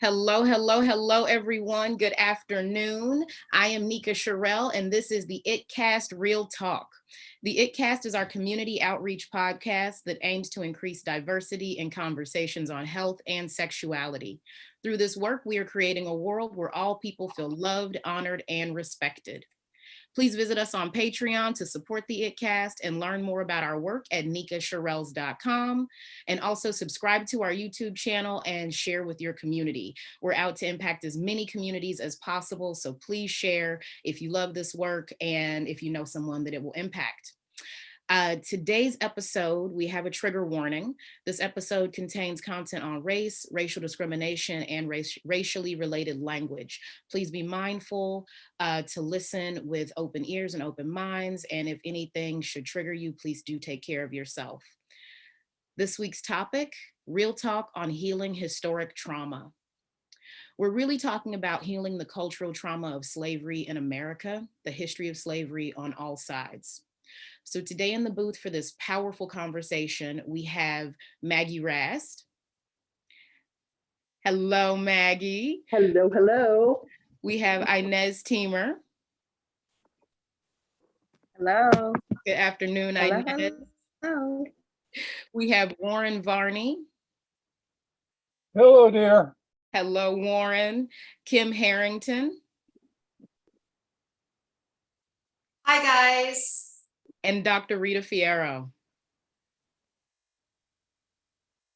Hello, hello, hello, everyone. Good afternoon. I am Nika Cherrelles, and this is the ItCast Real Talk. The ItCast is our community outreach podcast that aims to increase diversity in conversations on health and sexuality. Through this work, we are creating a world where all people feel loved, honored, and respected. Please visit us on Patreon to support the ItCast and learn more about our work at nikacherrelles.com. And also subscribe to our YouTube channel and share with your community. We're out to impact as many communities as possible, so please share if you love this work and if you know someone that it will impact. Today's episode, we have a trigger warning. This episode contains content on race, racial discrimination, and racially related language. Please be mindful to listen with open ears and open minds. And if anything should trigger you, please do take care of yourself. This week's topic, Real Talk on Healing Historic Trauma. We're really talking about healing the cultural trauma of slavery in America, the history of slavery on all sides. So today in the booth for this powerful conversation, we have Maggie Rast. Hello, Maggie. Hello, hello. We have Inez Teamer. Hello. Good afternoon, Hello, Inez. hello. We have Warren Varney. Hello, dear. Hello, Warren. Kim Harrington. Hi, guys. And Dr. Rita Fierro.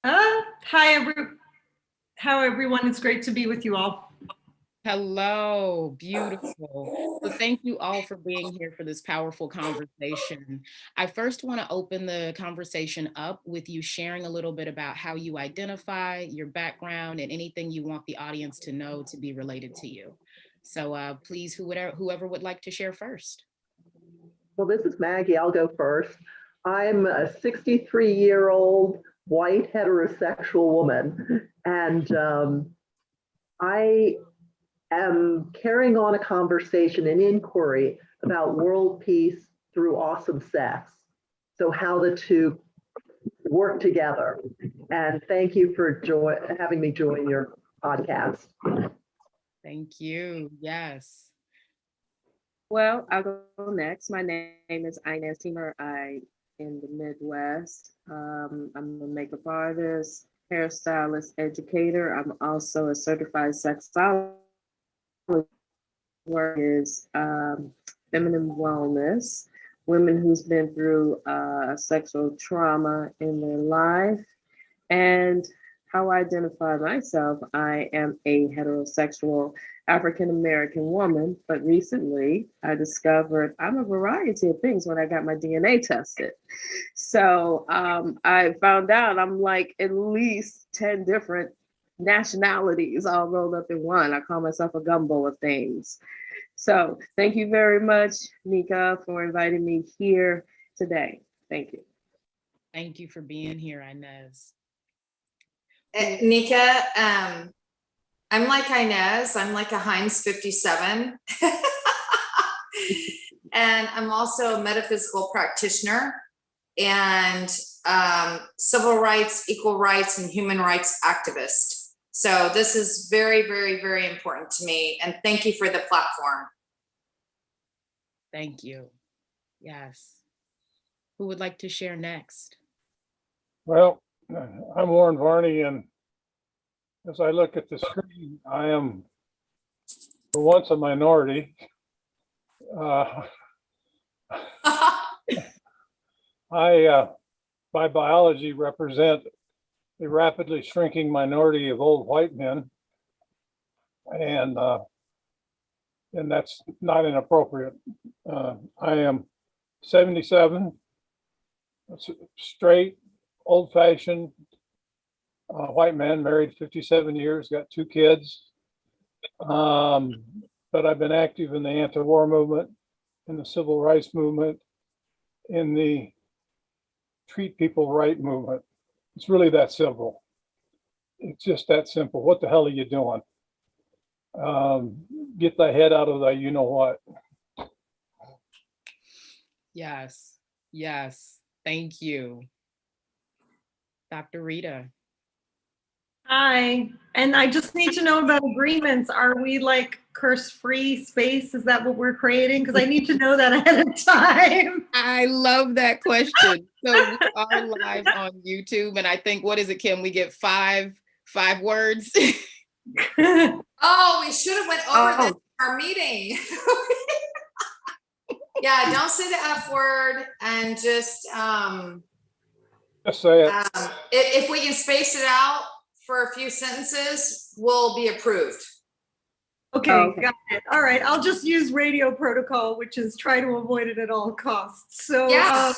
Hi, everyone. It's great to be with you all. Hello, beautiful. So thank you all for being here for this powerful conversation. I first want to open the conversation up with you sharing a little bit about how you identify, your background, and anything you want the audience to know to be related to you. So please, whoever would like to share first. Well, this is Maggie. I'll go first. I'm a 63-year-old white heterosexual woman, and I am carrying on a conversation, an inquiry about world peace through awesome sex. So how the two work together. And thank you for having me join your podcast. Thank you. Yes. Well, I'll go next. My name is Inez Teamer. I in the Midwest. I'm a makeup artist, hairstylist, educator. I'm also a certified sexologist. Work is feminine wellness, women who's been through sexual trauma in their life, and how I identify myself. I am a heterosexual African-American woman, but recently I discovered I'm a variety of things when I got my DNA tested. So I found out I'm like at least 10 different nationalities all rolled up in one. I call myself a gumbo of things. So thank you very much, Nika, for inviting me here today. Thank you. Thank you for being here, Inez. Nika, I'm like Inez. I'm like a Heinz 57. And I'm also a metaphysical practitioner and civil rights, equal rights, and human rights activist. So this is very, very, very important to me. And thank you for the platform. Thank you. Yes. Who would like to share next? Well, I'm Warren Varney, and as I look at the screen, I am for once a minority. I, by biology, represent a rapidly shrinking minority of old white men, and that's not inappropriate. I am 77, straight, old-fashioned white man, married 57 years, got 2 kids. But I've been active in the anti-war movement, in the civil rights movement, in the treat people right movement. It's really that simple. It's just that simple. What the hell are you doing? Get the head out of the you know what. Yes. Yes. Thank you. Dr. Rita. Hi. And I just need to know about agreements. Are we like curse-free space? Is that what we're creating? Because I need to know that ahead of time. I love that question. So we are live on YouTube, and I think, what is it, Kim? We get five words. Oh, we should have went over this Oh. in our meeting. Yeah, don't say the F word and just, Just say it. if we can space it out for a few sentences, we'll be approved. Okay, Okay. got it. All right, I'll just use radio protocol, which is try to avoid it at all costs. So, Yeah.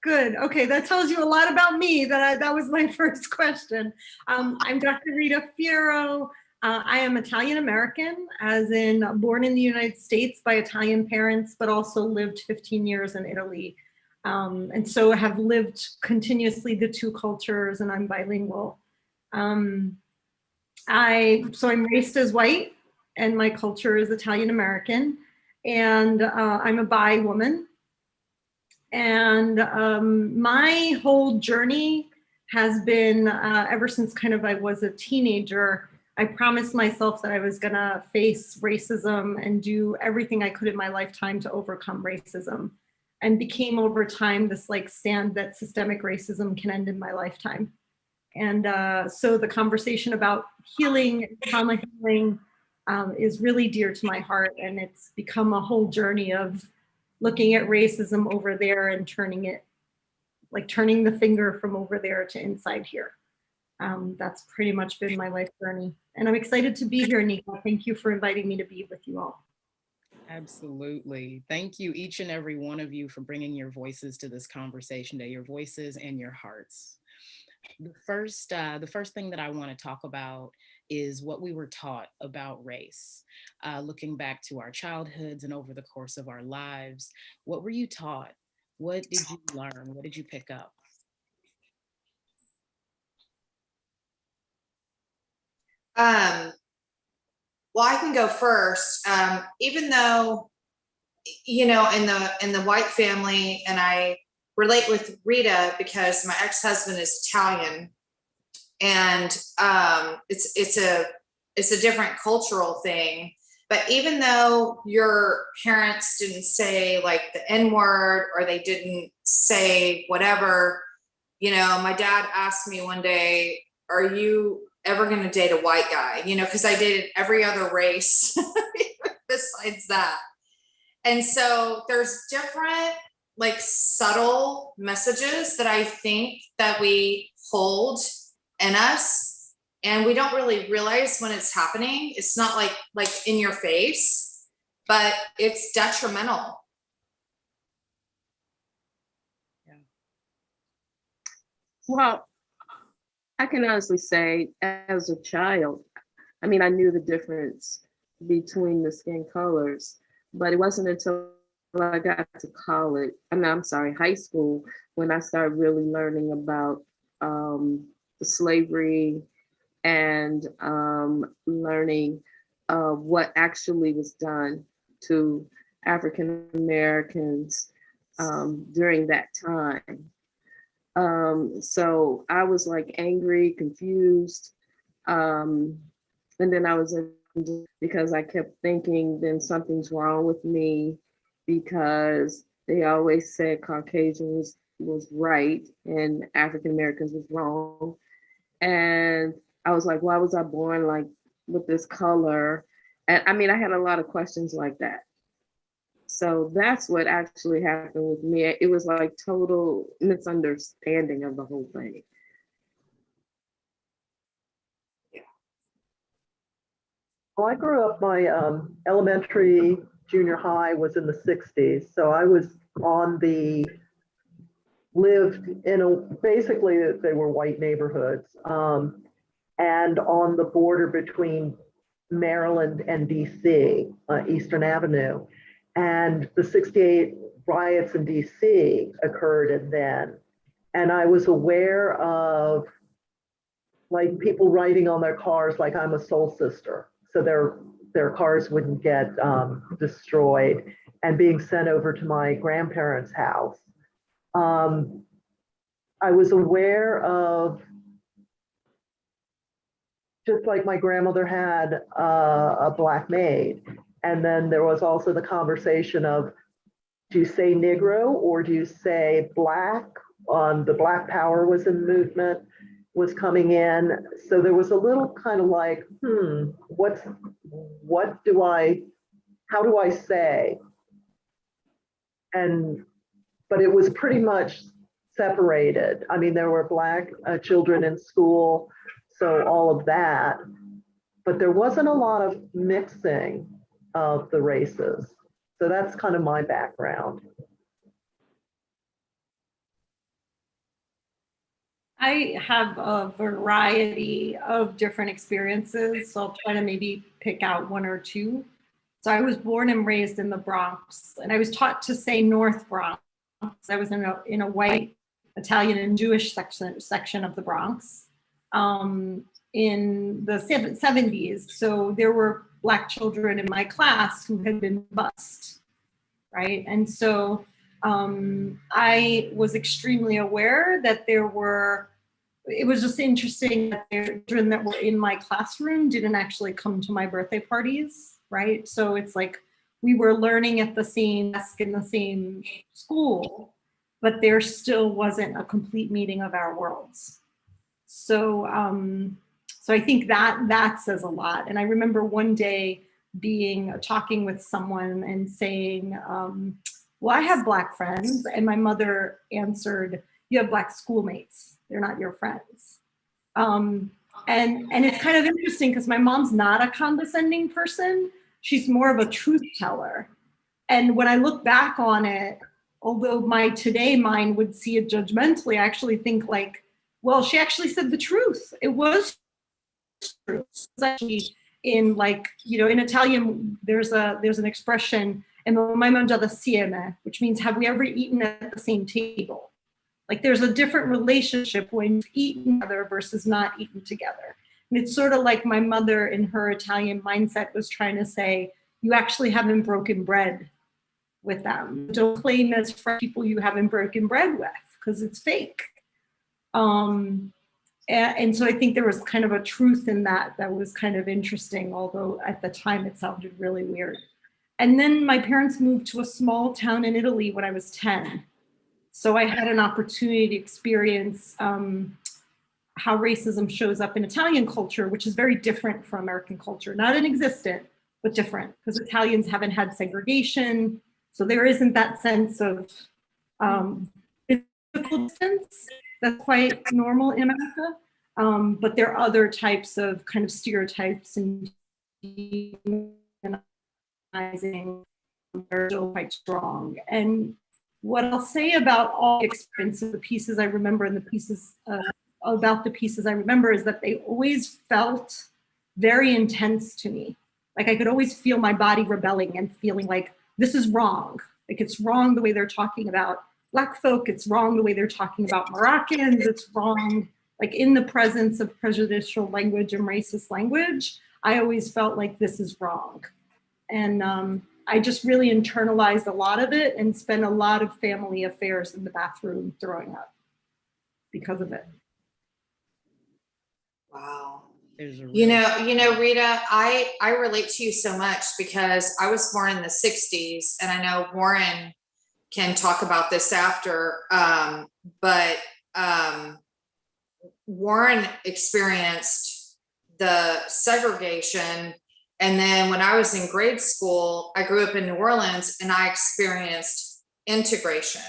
good. Okay, that tells you a lot about me. That was my first question. I'm Dr. Rita Fierro. I am Italian American, as in born in the United States by Italian parents, but also lived 15 years in Italy. And so have lived continuously the two cultures, and I'm bilingual. So I'm raised as white, and my culture is Italian American, and I'm a bi woman. And my whole journey has been ever since kind of I was a teenager. I promised myself that I was gonna face racism and do everything I could in my lifetime to overcome racism, and became over time this like stand that systemic racism can end in my lifetime. And so the conversation about healing, trauma healing, is really dear to my heart, and it's become a whole journey of looking at racism over there and turning the finger from over there to inside here. That's pretty much been my life journey. And I'm excited to be here, Nika. Thank you for inviting me to be with you all. Absolutely. Thank you, each and every one of you, for bringing your voices to this conversation today, your voices and your hearts. The first thing that I want to talk about is what we were taught about race. Looking back to our childhoods and over the course of our lives, what were you taught? What did you learn? What did you pick up? Well, I can go first. Even though, you know, in the white family, and I relate with Rita because my ex-husband is Italian, and it's a different cultural thing. But even though your parents didn't say like the N word, or they didn't say whatever, you know, my dad asked me one day, "Are you ever going to date a white guy?" You know, because I dated every other race besides that. And so there's different like subtle messages that I think that we hold in us, and we don't really realize when it's happening. It's not like in your face, but it's detrimental. Well, I can honestly say, as a child, I mean, I knew the difference between the skin colors, but it wasn't until I got to college, I'm sorry, high school, when I started really learning about the slavery and learning what actually was done to African Americans during that time. So I was like angry, confused. And then I was in, because I kept thinking then something's wrong with me, because they always said Caucasian was right and African Americans was wrong. And I was like, why was I born like with this color? And I mean, I had a lot of questions like that. So that's what actually happened with me. It was like total misunderstanding of the whole thing. Well, I grew up, my elementary, junior high was in the 60s. So I was lived in basically they were white neighborhoods, and on the border between Maryland and DC, Eastern Avenue. And the 68 riots in DC occurred then. And I was aware of like people writing on their cars like I'm a soul sister. So their cars wouldn't get destroyed, and being sent over to my grandparents' house. I was aware of just like my grandmother had a black maid. And then there was also the conversation of, do you say Negro or do you say black? The Black Power was in movement, was coming in. So there was a little kind of like, how do I say? But it was pretty much separated. I mean, there were black children in school, so all of that, but there wasn't a lot of mixing of the races. So that's kind of my background. I have a variety of different experiences, so I'll try to maybe pick out one or two. So I was born and raised in the Bronx, and I was taught to say North Bronx. I was in a white Italian and Jewish section of the Bronx in the 70s. So there were Black children in my class who had been bused, right? And so I was extremely aware that it was just interesting that the children that were in my classroom didn't actually come to my birthday parties, right? So it's like we were learning at the same desk in the same school, but there still wasn't a complete meeting of our worlds. So, so I think that says a lot. And I remember one day talking with someone and saying, well, I have Black friends. And my mother answered, you have Black schoolmates. They're not your friends. And it's kind of interesting because my mom's not a condescending person. She's more of a truth teller. And when I look back on it, although my today mind would see it judgmentally, I actually think like, well, she actually said the truth. It was true. It's actually in in Italian, there's an expression, mai mangiato assieme, which means have we ever eaten at the same table? Like there's a different relationship when you've eaten together versus not eaten together. And it's sort of like my mother in her Italian mindset was trying to say, you actually haven't broken bread with them. Don't claim as people you haven't broken bread with because it's fake. And so I think there was kind of a truth in that was kind of interesting, although at the time it sounded really weird. And then my parents moved to a small town in Italy when I was 10. So I had an opportunity to experience how racism shows up in Italian culture, which is very different from American culture. Not inexistent, but different, because Italians haven't had segregation. So there isn't that sense of physical distance that's quite normal in America. But there are other types of kind of stereotypes and dehumanizing that are still quite strong. And what I'll say about all the experiences, the pieces I remember and the pieces about the pieces I remember is that they always felt very intense to me. Like I could always feel my body rebelling and feeling like this is wrong. Like it's wrong the way they're talking about Black folk. It's wrong the way they're talking about Moroccans. It's wrong. Like in the presence of prejudicial language and racist language, I always felt like this is wrong. And I just really internalized a lot of it and spent a lot of family affairs in the bathroom throwing up because of it. Wow. You know, Rita, I relate to you so much because I was born in the 60s, and I know Warren can talk about this after, but Warren experienced the segregation. And then when I was in grade school, I grew up in New Orleans and I experienced integration.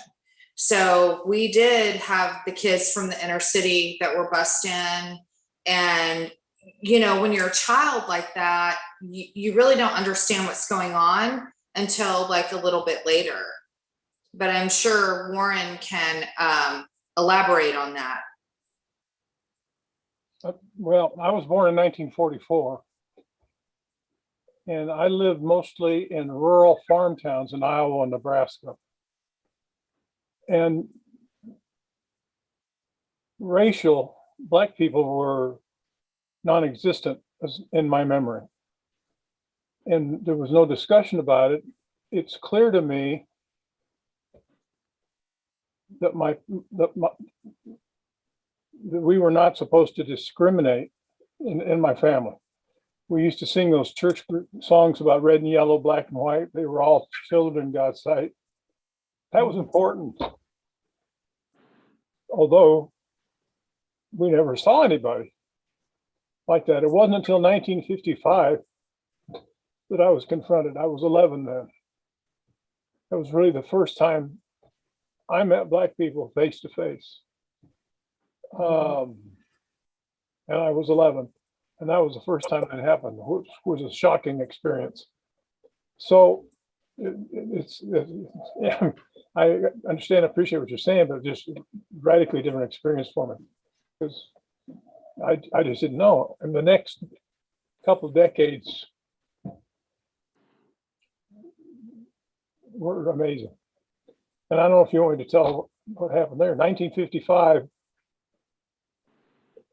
So we did have the kids from the inner city that were bussed in. And, you know, when you're a child like that, you really don't understand what's going on until like a little bit later. But I'm sure Warren can elaborate on that. Well, I was born in 1944. And I lived mostly in rural farm towns in Iowa and Nebraska. And Black people were non-existent in my memory. And there was no discussion about it. It's clear to me that we were not supposed to discriminate in my family. We used to sing those church songs about red and yellow, black and white. They were all children in God's sight. That was important. Although we never saw anybody like that. It wasn't until 1955 that I was confronted. I was 11 then. That was really the first time I met Black people face to face. And I was 11. And that was the first time that happened, which was a shocking experience. So yeah, I understand, appreciate what you're saying, but just radically different experience for me. Because I just didn't know. And the next couple of decades were amazing. And I don't know if you want me to tell what happened there. 1955,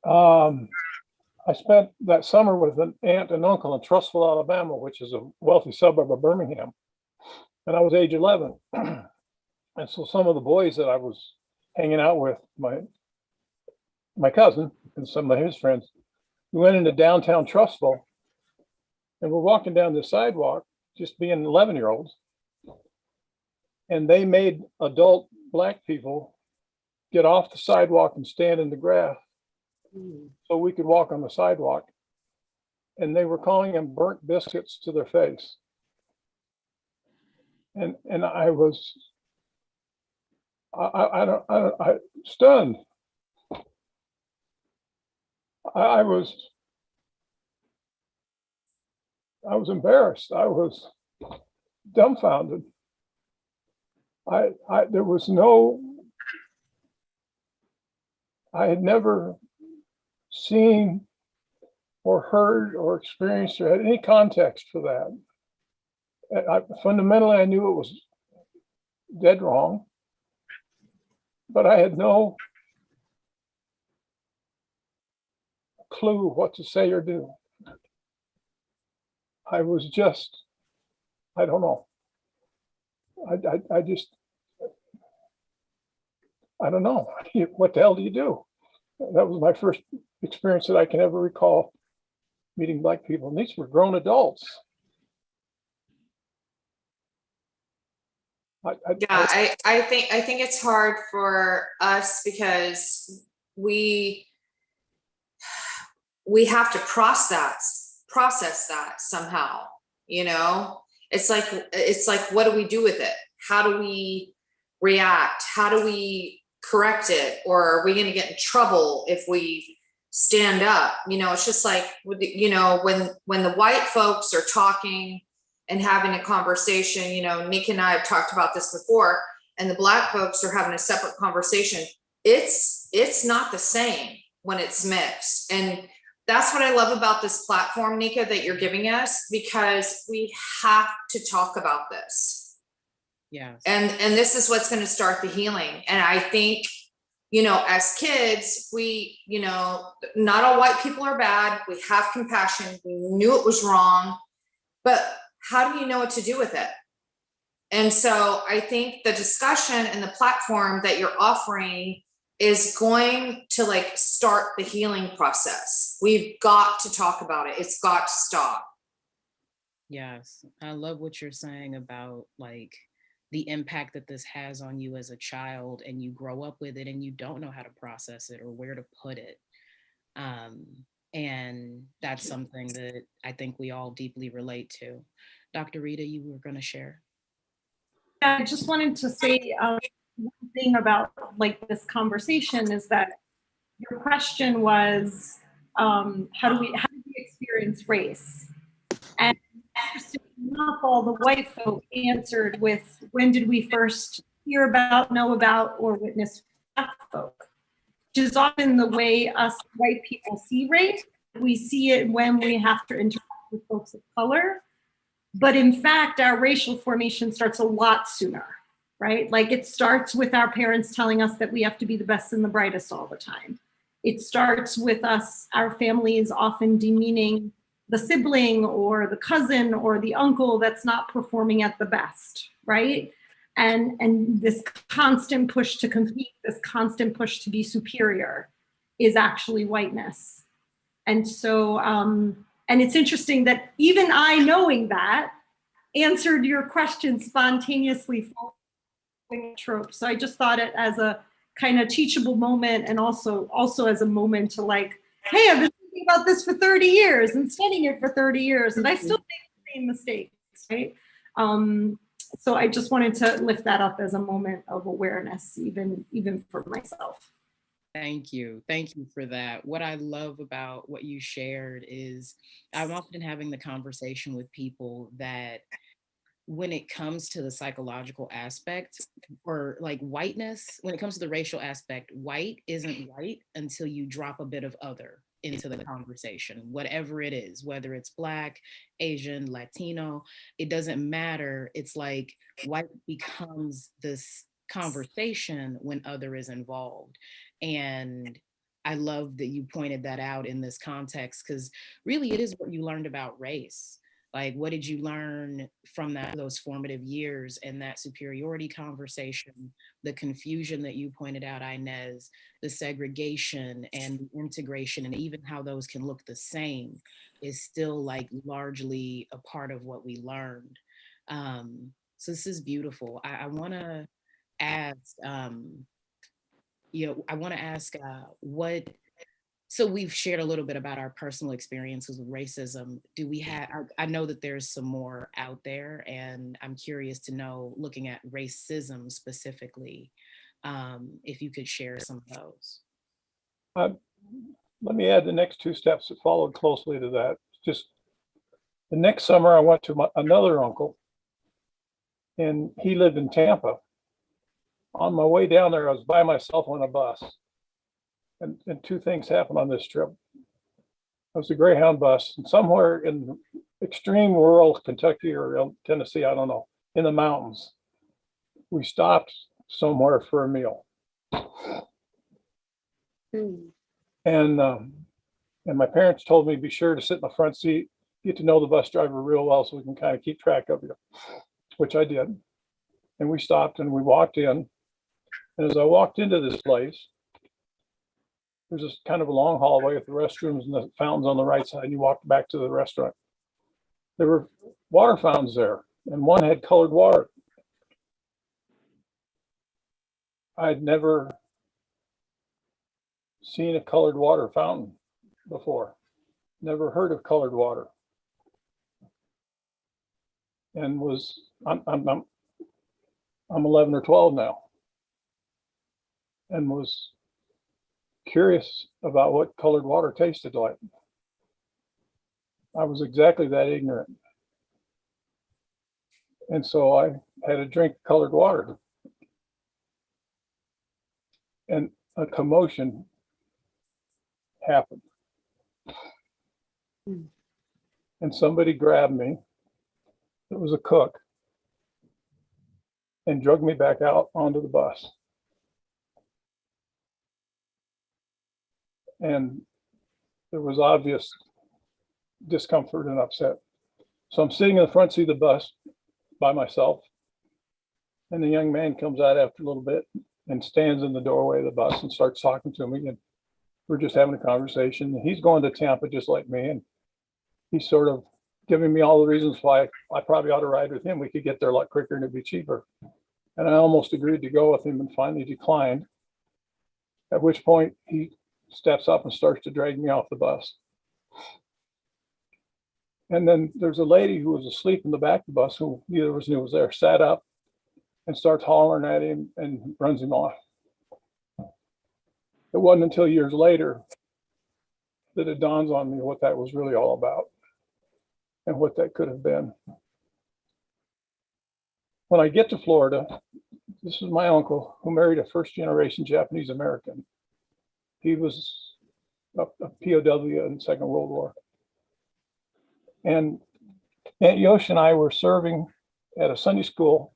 I spent that summer with an aunt and uncle in Trussville, Alabama, which is a wealthy suburb of Birmingham. And I was age 11. And so some of the boys that I was hanging out with, my cousin and some of his friends, we went into downtown Trussville and we're walking down the sidewalk, just being 11-year-olds. And they made adult Black people get off the sidewalk and stand in the grass so we could walk on the sidewalk. And they were calling them burnt biscuits to their face. And I was stunned. I was embarrassed. I was dumbfounded. There was no, I had never seen or heard or experienced or had any context for that. Fundamentally, I knew it was dead wrong, but I had no clue what to say or do. I was just, I don't know. I just, I don't know. What the hell do you do? That was my first experience that I can ever recall meeting Black people. And these were grown adults. I think it's hard for us because we have to process that somehow, you know. It's like what do we do with it? How do we react? How do we correct it? Or are we going to get in trouble if we stand up? You know, it's just like, you know, when the white folks are talking and having a conversation, you know, Nika and I have talked about this before, and the Black folks are having a separate conversation. It's not the same when it's mixed. And that's what I love about this platform, Nika, that you're giving us, because we have to talk about this. Yes. And this is what's going to start the healing. And I think, you know, as kids, we, you know, not all white people are bad. We have compassion. We knew it was wrong, but how do you know what to do with it? And so I think the discussion and the platform that you're offering is going to like start the healing process. We've got to talk about it. It's got to stop. Yes. I love what you're saying about like the impact that this has on you as a child, and you grow up with it and you don't know how to process it or where to put it. And that's something that I think we all deeply relate to. Dr. Rita, you were going to share. Yeah, I just wanted to say one thing about like this conversation is that your question was, how did we experience race? And interestingly enough, all the white folk answered with, when did we first hear about, know about, or witness Black folk? Which is often the way us white people see race. We see it when we have to interact with folks of color. But in fact, our racial formation starts a lot sooner, right? Like it starts with our parents telling us that we have to be the best and the brightest all the time. It starts with us, our families often demeaning the sibling or the cousin or the uncle that's not performing at the best, right? And this constant push to compete, this constant push to be superior is actually whiteness. And so, and it's interesting that even I, knowing that, answered your question spontaneously following a trope. So I just thought it as a kind of teachable moment, and also as a moment to like, hey, I've been thinking about this for 30 years and studying it for 30 years, and I still make the same mistakes, right? So I just wanted to lift that up as a moment of awareness, even for myself. Thank you. Thank you for that. What I love about what you shared is I'm often having the conversation with people that when it comes to the psychological aspect, or like whiteness, when it comes to the racial aspect, white isn't white until you drop a bit of other into the conversation, whatever it is, whether it's Black, Asian, Latino, it doesn't matter. It's like white becomes this conversation when other is involved. And I love that you pointed that out in this context, because really it is what you learned about race. Like, what did you learn from those formative years and that superiority conversation, the confusion that you pointed out, Inez, the segregation and the integration, and even how those can look the same is still like largely a part of what we learned. So this is beautiful. I want to ask, what, so we've shared a little bit about our personal experiences with racism. Do we have, I know that there's some more out there, and I'm curious to know, looking at racism specifically, if you could share some of those. Let me add the next two steps that followed closely to that. Just the next summer, I went to another uncle, and he lived in Tampa. On my way down there, I was by myself on a bus. And two things happened on this trip. It was a Greyhound bus, and somewhere in extreme rural Kentucky or Tennessee, I don't know, in the mountains, we stopped somewhere for a meal. And my parents told me, be sure to sit in the front seat, get to know the bus driver real well so we can kind of keep track of you, which I did. And we stopped and we walked in. And as I walked into this place, there's this kind of a long hallway with the restrooms and the fountains on the right side, and you walked back to the restaurant. There were water fountains there, and one had colored water. I'd never seen a colored water fountain before, never heard of colored water. And I'm 11 or 12 now, and was curious about what colored water tasted like. I was exactly that ignorant. And so I had a drink of colored water. And a commotion happened. And somebody grabbed me, it was a cook, and dragged me back out onto the bus. And there was obvious discomfort and upset. So I'm sitting in the front seat of the bus by myself, and the young man comes out after a little bit and stands in the doorway of the bus and starts talking to me, and we're just having a conversation. And he's going to Tampa just like me, and he's sort of giving me all the reasons why I probably ought to ride with him. We could get there a lot quicker and it'd be cheaper. And I almost agreed to go with him and finally declined, at which point he steps up and starts to drag me off the bus. And then there's a lady who was asleep in the back of the bus, who neither of us knew was there, sat up and starts hollering at him and runs him off. It wasn't until years later that it dawns on me what that was really all about and what that could have been. When I get to Florida, this is my uncle who married a first-generation Japanese American. He was a POW in the Second World War. And Aunt Yosh and I were serving at a Sunday school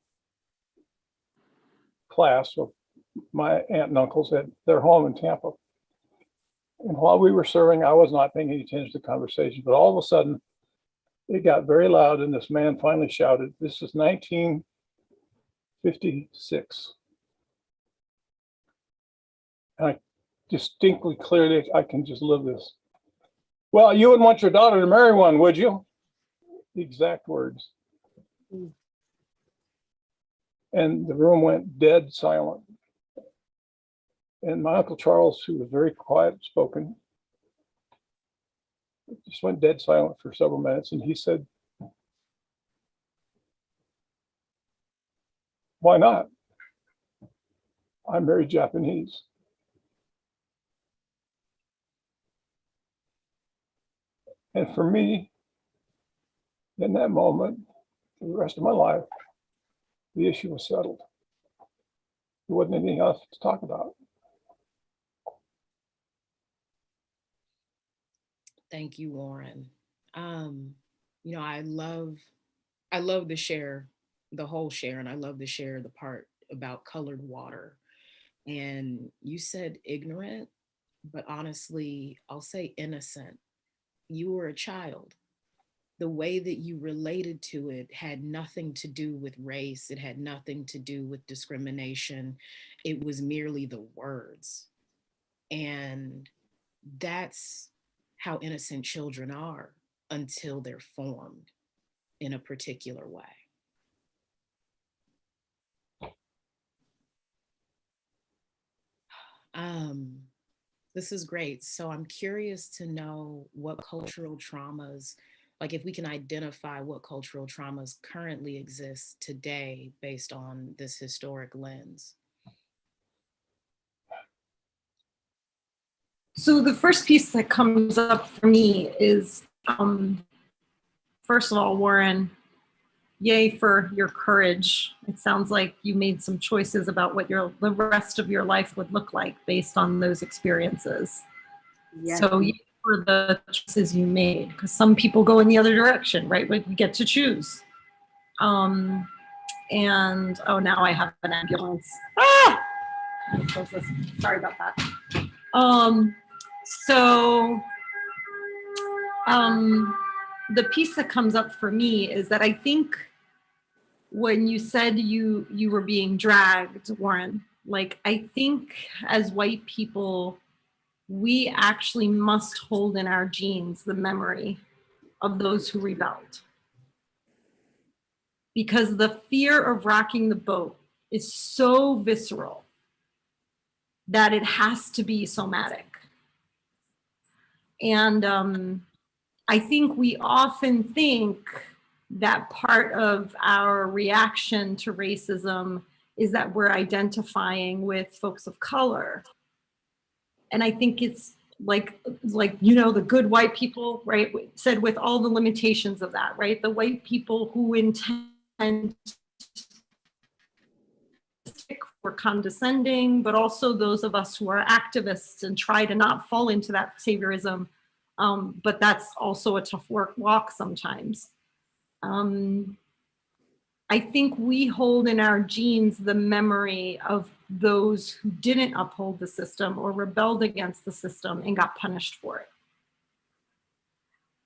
class with my aunt and uncles at their home in Tampa. And while we were serving, I was not paying any attention to the conversation, but all of a sudden it got very loud, and this man finally shouted, this is 1956. And I distinctly, clearly, I can just live this. Well, you wouldn't want your daughter to marry one, would you? The exact words. And the room went dead silent. And my Uncle Charles, who was very quiet spoken, just went dead silent for several minutes. And he said, "Why not? I'm very Japanese." And for me, in that moment, for the rest of my life, the issue was settled. There wasn't anything else to talk about. Thank you, Warren. You know, I love the share, the whole share, and I love the share, the part about colored water. And you said ignorant, but honestly, I'll say innocent. You were a child. The way that you related to it had nothing to do with race. It had nothing to do with discrimination. It was merely the words. And that's how innocent children are until they're formed in a particular way. This is great. So I'm curious to know what cultural traumas, like if we can identify what cultural traumas currently exist today based on this historic lens. So the first piece that comes up for me is, first of all, Warren, yay for your courage. It sounds like you made some choices about what the rest of your life would look like based on those experiences. Yes. So yay for the choices you made, because some people go in the other direction, right? But you get to choose. And oh, now I have an ambulance. Ah! Sorry about that. The piece that comes up for me is that I think when you said you were being dragged, Warren, like I think as white people, we actually must hold in our genes the memory of those who rebelled. Because the fear of rocking the boat is so visceral that it has to be somatic. And I think we often think that part of our reaction to racism is that we're identifying with folks of color. And I think it's like you know, the good white people, right, said with all the limitations of that, right? The white people who intend or condescending, but also those of us who are activists and try to not fall into that saviorism. But that's also a tough walk sometimes. I think we hold in our genes the memory of those who didn't uphold the system or rebelled against the system and got punished for it.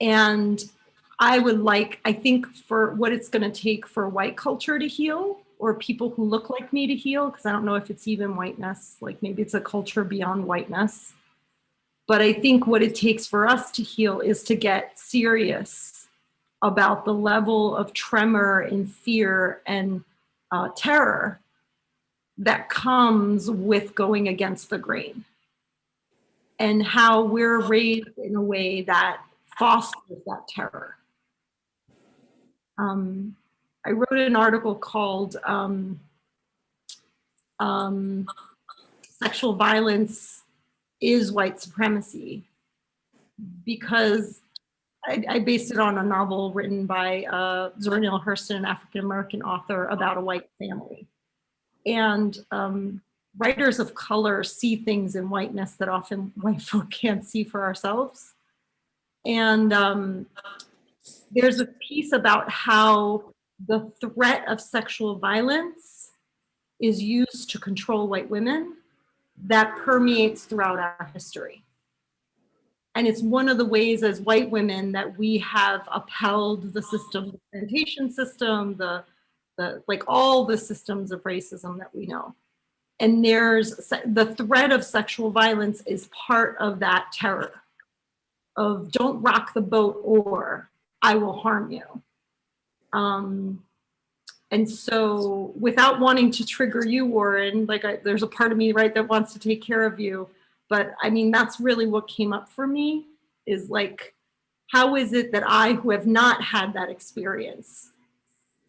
And I think for what it's going to take for white culture to heal, or people who look like me to heal, because I don't know if it's even whiteness, like maybe it's a culture beyond whiteness. But I think what it takes for us to heal is to get serious about the level of tremor and fear and terror that comes with going against the grain, and how we're raised in a way that fosters that terror. I wrote an article called Sexual Violence is White Supremacy, because I based it on a novel written by Zora Neale Hurston, an African-American author, about a white family. And writers of color see things in whiteness that often white folk can't see for ourselves. And there's a piece about how the threat of sexual violence is used to control white women that permeates throughout our history. And it's one of the ways as white women that we have upheld the system, the sanitation system, the like all the systems of racism that we know. And there's the threat of sexual violence is part of that terror. of don't rock the boat or I will harm you. And so without wanting to trigger you, Warren, like there's a part of me, right, that wants to take care of you. But I mean, that's really what came up for me is like, how is it that I, who have not had that experience,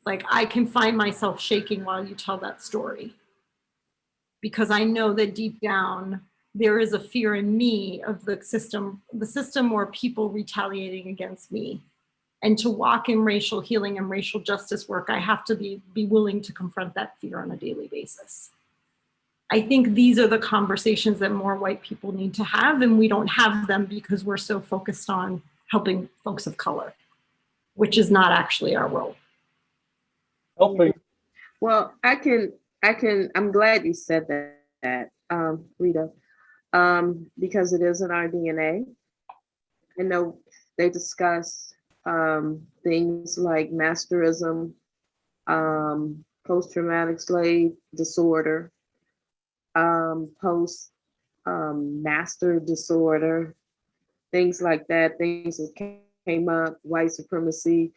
like I can find myself shaking while you tell that story? Because I know that deep down, there is a fear in me of the system or people retaliating against me. And to walk in racial healing and racial justice work, I have to be willing to confront that fear on a daily basis. I think these are the conversations that more white people need to have, and we don't have them because we're so focused on helping folks of color, which is not actually our role. Helping. Well, I'm glad you said that, Rita, because it is in our DNA. I know they discuss things like masterism, post-traumatic slave disorder, post-master disorder, things like that, things that came up, white supremacy,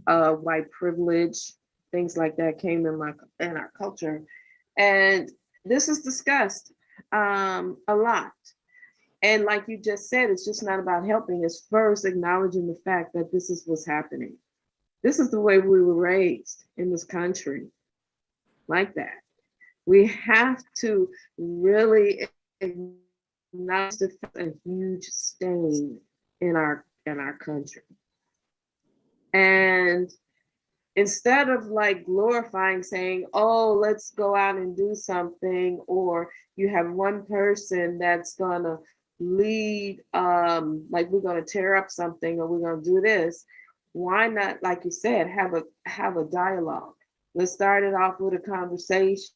white privilege, things like that came in our culture. And this is discussed a lot. And like you just said, it's just not about helping. It's first acknowledging the fact that this is what's happening. This is the way we were raised in this country, like that. We have to really acknowledge a huge stain in our country. And instead of like glorifying, saying, oh, let's go out and do something, or you have one person that's gonna lead, like we're gonna tear up something or we're gonna do this, why not, like you said, have a dialogue? Let's start it off with a conversation.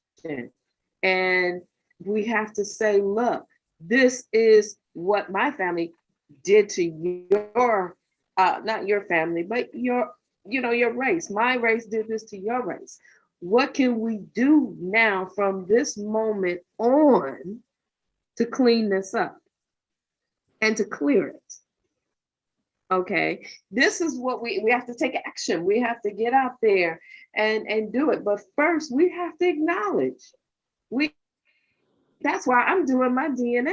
And we have to say, look, this is what my family did to your, not your family, but your race. My race did this to your race. What can we do now from this moment on to clean this up and to clear it? Okay, this is what we have to take action. We have to get out there and do it. But first, we have to acknowledge. That's why I'm doing my DNA.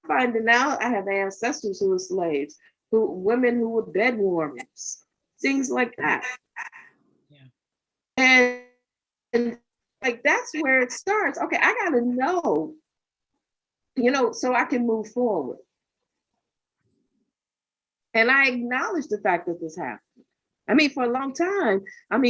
Finding out I have ancestors who were slaves, women who were bed warmers, things like that. Yeah. And like that's where it starts. Okay, I gotta know, so I can move forward. And I acknowledge the fact that this happened. I mean, for a long time, I'm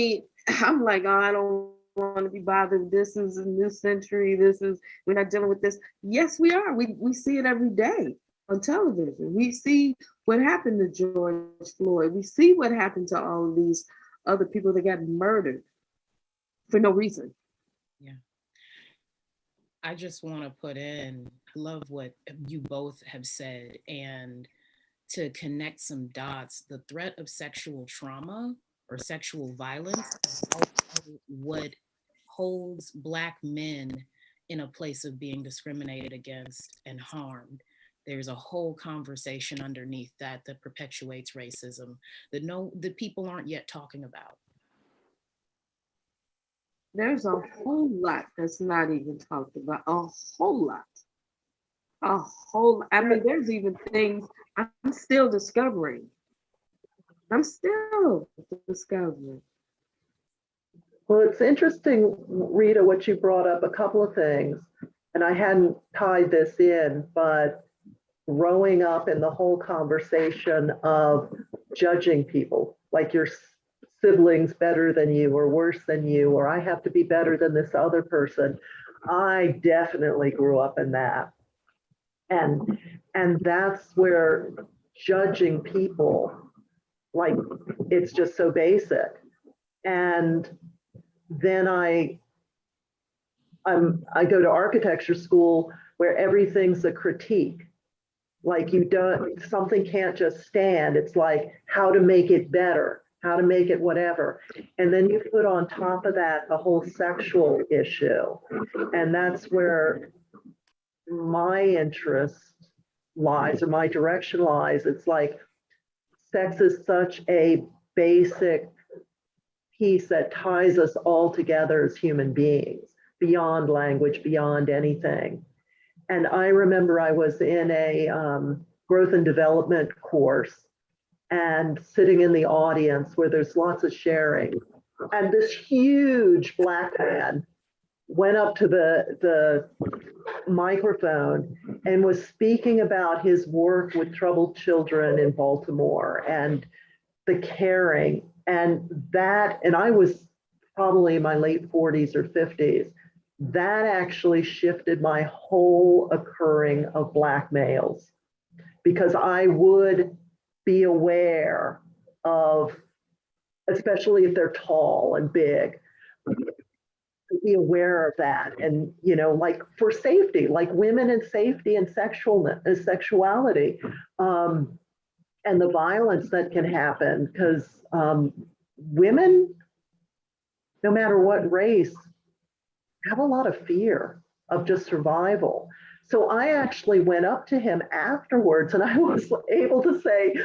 like, oh, I don't want to be bothered. This is a new century. We're not dealing with this. Yes, we are. We see it every day on television. We see what happened to George Floyd. We see what happened to all of these other people that got murdered for no reason. Yeah. I just want to put in, I love what you both have said, and to connect some dots, the threat of sexual trauma or sexual violence is also what holds Black men in a place of being discriminated against and harmed. There's a whole conversation underneath that perpetuates racism that people aren't yet talking about. There's a whole lot that's not even talked about, a whole lot. I mean, there's even things I'm still discovering. Well, it's interesting, Rita, what you brought up, a couple of things, and I hadn't tied this in, but growing up in the whole conversation of judging people, like your siblings better than you or worse than you, or I have to be better than this other person. I definitely grew up in that. And that's where judging people, like, it's just so basic. And then I go to architecture school where everything's a critique. Like something can't just stand. It's like how to make it better, how to make it whatever. And then you put on top of that the whole sexual issue. And that's where my interest lies or my direction lies. It's like sex is such a basic piece that ties us all together as human beings, beyond language, beyond anything. And I remember I was in a growth and development course and sitting in the audience where there's lots of sharing. And this huge Black man went up to the microphone and was speaking about his work with troubled children in Baltimore and the caring and that, and I was probably in my late 40s or 50s. That actually shifted my whole occurring of Black males, because I would be aware of, especially if they're tall and big, be aware of that. And, you know, like for safety, like women and safety and sexuality, and the violence that can happen, because women, no matter what race, have a lot of fear of just survival. So I actually went up to him afterwards and I was able to say,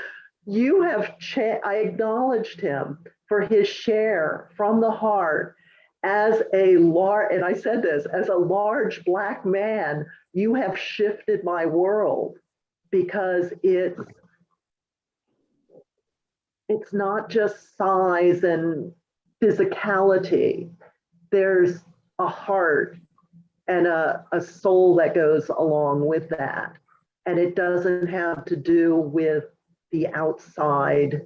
you have, I acknowledged him for his share from the heart as a large, and I said this, as a large Black man, you have shifted my world, because it's not just size and physicality. There's a heart and a soul that goes along with that. And it doesn't have to do with the outside,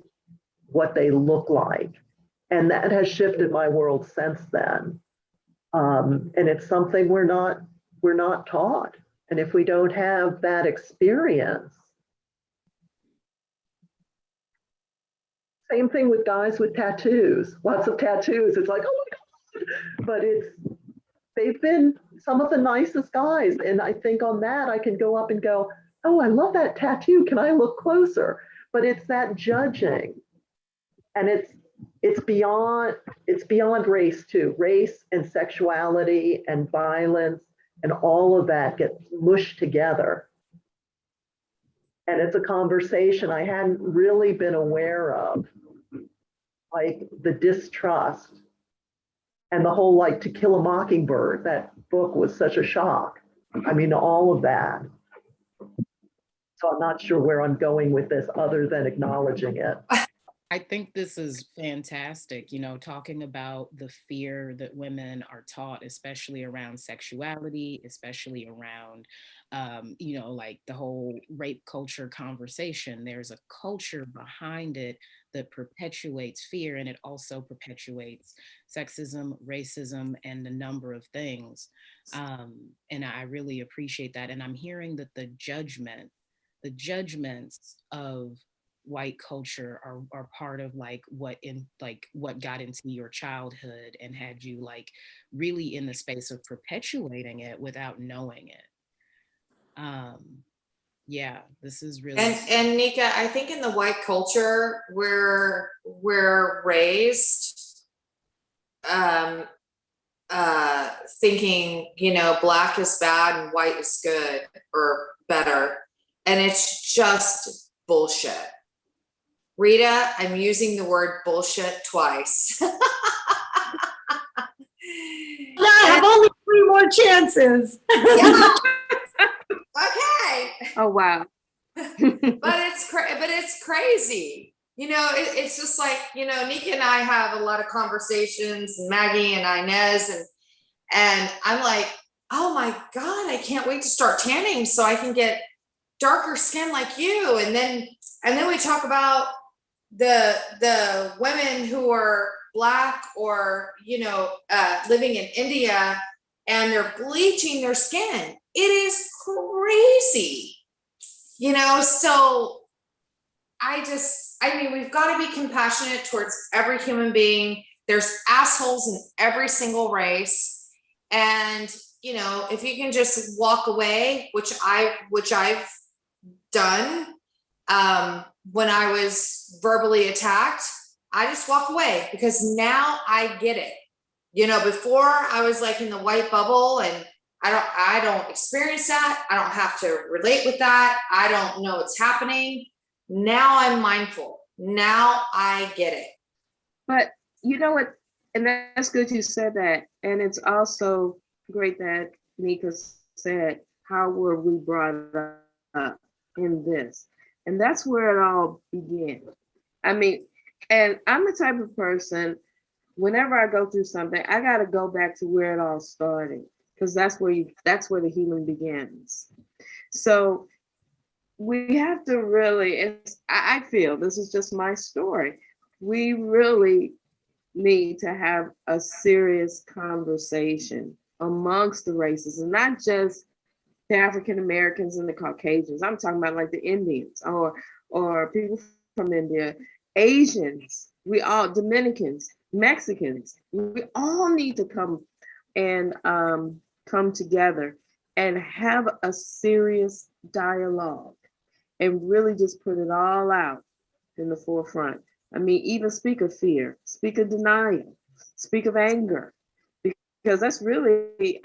what they look like. And that has shifted my world since then. And it's something we're not taught. And if we don't have that experience, same thing with guys with tattoos, lots of tattoos. It's like, oh my God, but they've been some of the nicest guys. And I think on that, I can go up and go, oh, I love that tattoo. Can I look closer? But it's that judging. And it's beyond race too. Race and sexuality and violence and all of that gets mushed together. And it's a conversation I hadn't really been aware of, like the distrust and the whole, like To Kill a Mockingbird, that book was such a shock. I mean, all of that. So I'm not sure where I'm going with this other than acknowledging it. I think this is fantastic, you know, talking about the fear that women are taught, especially around sexuality, especially around, you know, like the whole rape culture conversation. There's a culture behind it that perpetuates fear, and it also perpetuates sexism, racism, and a number of things. And I really appreciate that. And I'm hearing that the judgments of white culture are part of like what got into your childhood and had you like really in the space of perpetuating it without knowing it. Yeah, this is really. And Nika, I think in the white culture we're raised thinking, you know, Black is bad and white is good or better, and it's just bullshit. Rita, I'm using the word bullshit twice. I have only 3 more chances. Yeah. Okay. Oh, wow. But it's crazy. You know, it's just like, you know, Nika and I have a lot of conversations, and Maggie and Inez, and I'm like, oh my God, I can't wait to start tanning so I can get darker skin like you. And then we talk about the women who are Black or, you know, living in India, and they're bleaching their skin. It is crazy, you know. So I mean, we've got to be compassionate towards every human being. There's assholes in every single race, and you know, if you can just walk away, which I've done. When I was verbally attacked, I just walk away, because now I get it. You know, before I was like in the white bubble, and I don't experience that. I don't have to relate with that. I don't know what's happening. Now I'm mindful. Now I get it. But you know what? And that's good you said that. And it's also great that Nika said, how were we brought up in this? And that's where it all began. I mean, and I'm the type of person, whenever I go through something, I got to go back to where it all started, because that's where the healing begins. So we have to really, I feel this is just my story. We really need to have a serious conversation amongst the races, and not just the African Americans and the Caucasians. I'm talking about like the Indians or people from India, Asians, we all, Dominicans, Mexicans, we all need to come and come together and have a serious dialogue and really just put it all out in the forefront. I mean, even speak of fear, speak of denial, speak of anger, because that's really,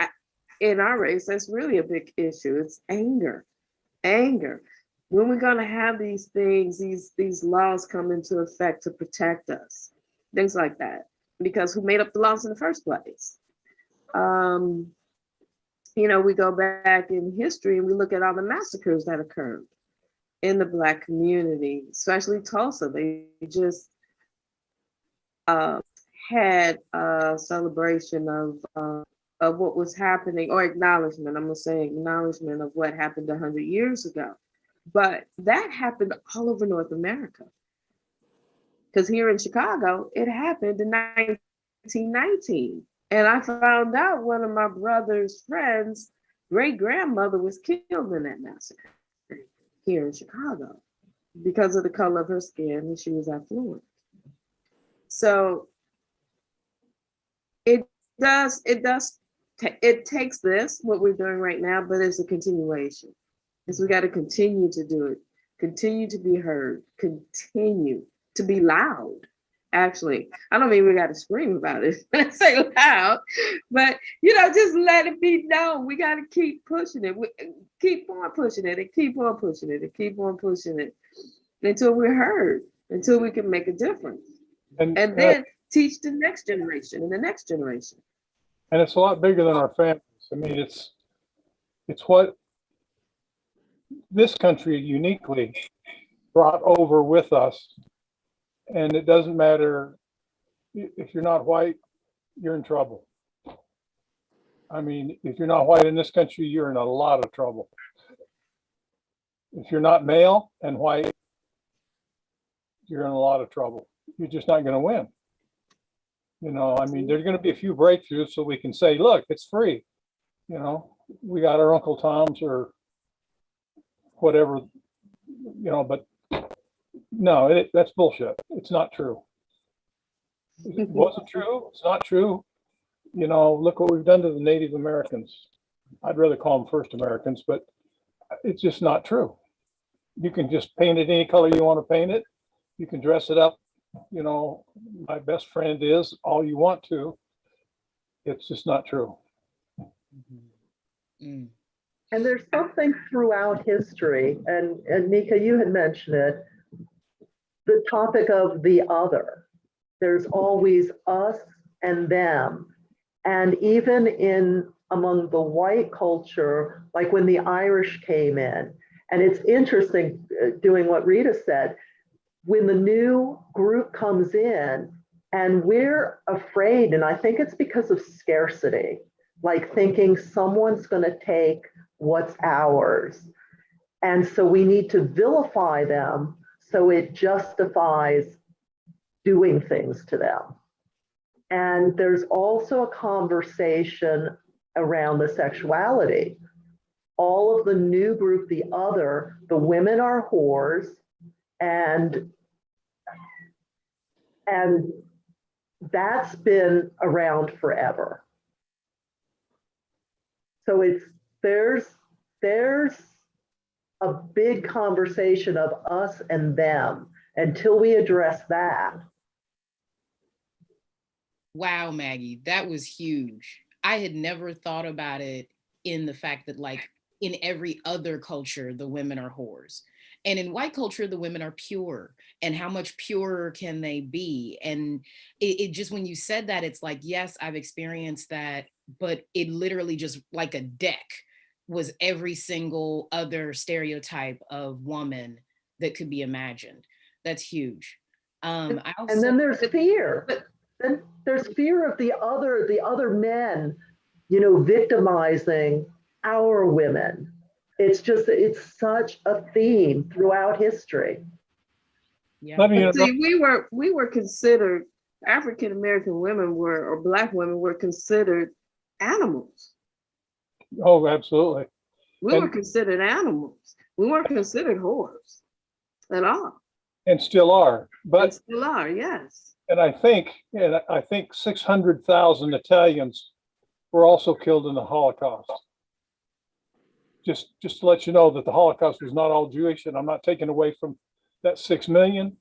in our race, that's really a big issue. It's anger. When we're going to have these things, these laws come into effect to protect us, things like that, because who made up the laws in the first place? You know, we go back in history and we look at all the massacres that occurred in the Black community, especially Tulsa. They just had a celebration of what was happening, or acknowledgement. I'm gonna say acknowledgement of what happened 100 years ago. But that happened all over North America. Because here in Chicago, it happened in 1919. And I found out one of my brother's friends' great-grandmother was killed in that massacre here in Chicago because of the color of her skin, and she was affluent. So it takes this, what we're doing right now, but it's a continuation. Is we got to continue to do it, continue to be heard, continue to be loud. Actually, I don't mean we got to scream about it, say loud, but just let it be known. We got to keep pushing it. Keep on pushing it and keep on pushing it and keep on pushing it until we're heard, until we can make a difference. And then teach the next generation and the next generation. And it's a lot bigger than our families. I mean, it's what this country uniquely brought over with us. And it doesn't matter if you're not white, you're in trouble. I mean, if you're not white in this country, you're in a lot of trouble. If you're not male and white, you're in a lot of trouble. You're just not going to win. I mean, there's going to be a few breakthroughs so we can say, look, it's free. We got our Uncle Tom's or whatever, but no, that's bullshit. It's not true. It wasn't true. It's not true. Look what we've done to the Native Americans. I'd rather call them First Americans, but it's just not true. You can just paint it any color you want to paint it. You can dress it up. My best friend is all you want to. It's just not true. And there's something throughout history, and Nika, you had mentioned it, the topic of the other. There's always us and them. And even among the white culture, like when the Irish came in, and it's interesting doing what Rita said, when the new group comes in and we're afraid, and I think it's because of scarcity, like thinking someone's going to take what's ours. And so we need to vilify them so it justifies doing things to them. And there's also a conversation around the sexuality. All of the new group, the other, the women are whores, and that's been around forever. So there's a big conversation of us and them until we address that. Wow, Maggie, that was huge. I had never thought about it in the fact that like in every other culture, the women are whores. And in white culture, the women are pure. And how much purer can they be? And it just, when you said that, it's like, yes, I've experienced that, but it literally just like a deck was every single other stereotype of woman that could be imagined. That's huge. I also, And then there's fear. Then there's fear of the other men, victimizing our women. It's such a theme throughout history. yeah. Let me But see, interrupt. we were considered, African American women were, or Black women were considered animals. Oh, absolutely. We were And- considered animals. We weren't considered whores at all. And still are. But But, still are, yes. and I think 600,000 Italians were also killed in the Holocaust. Just to let you know that the Holocaust was not all Jewish, and I'm not taking away from that 6 million,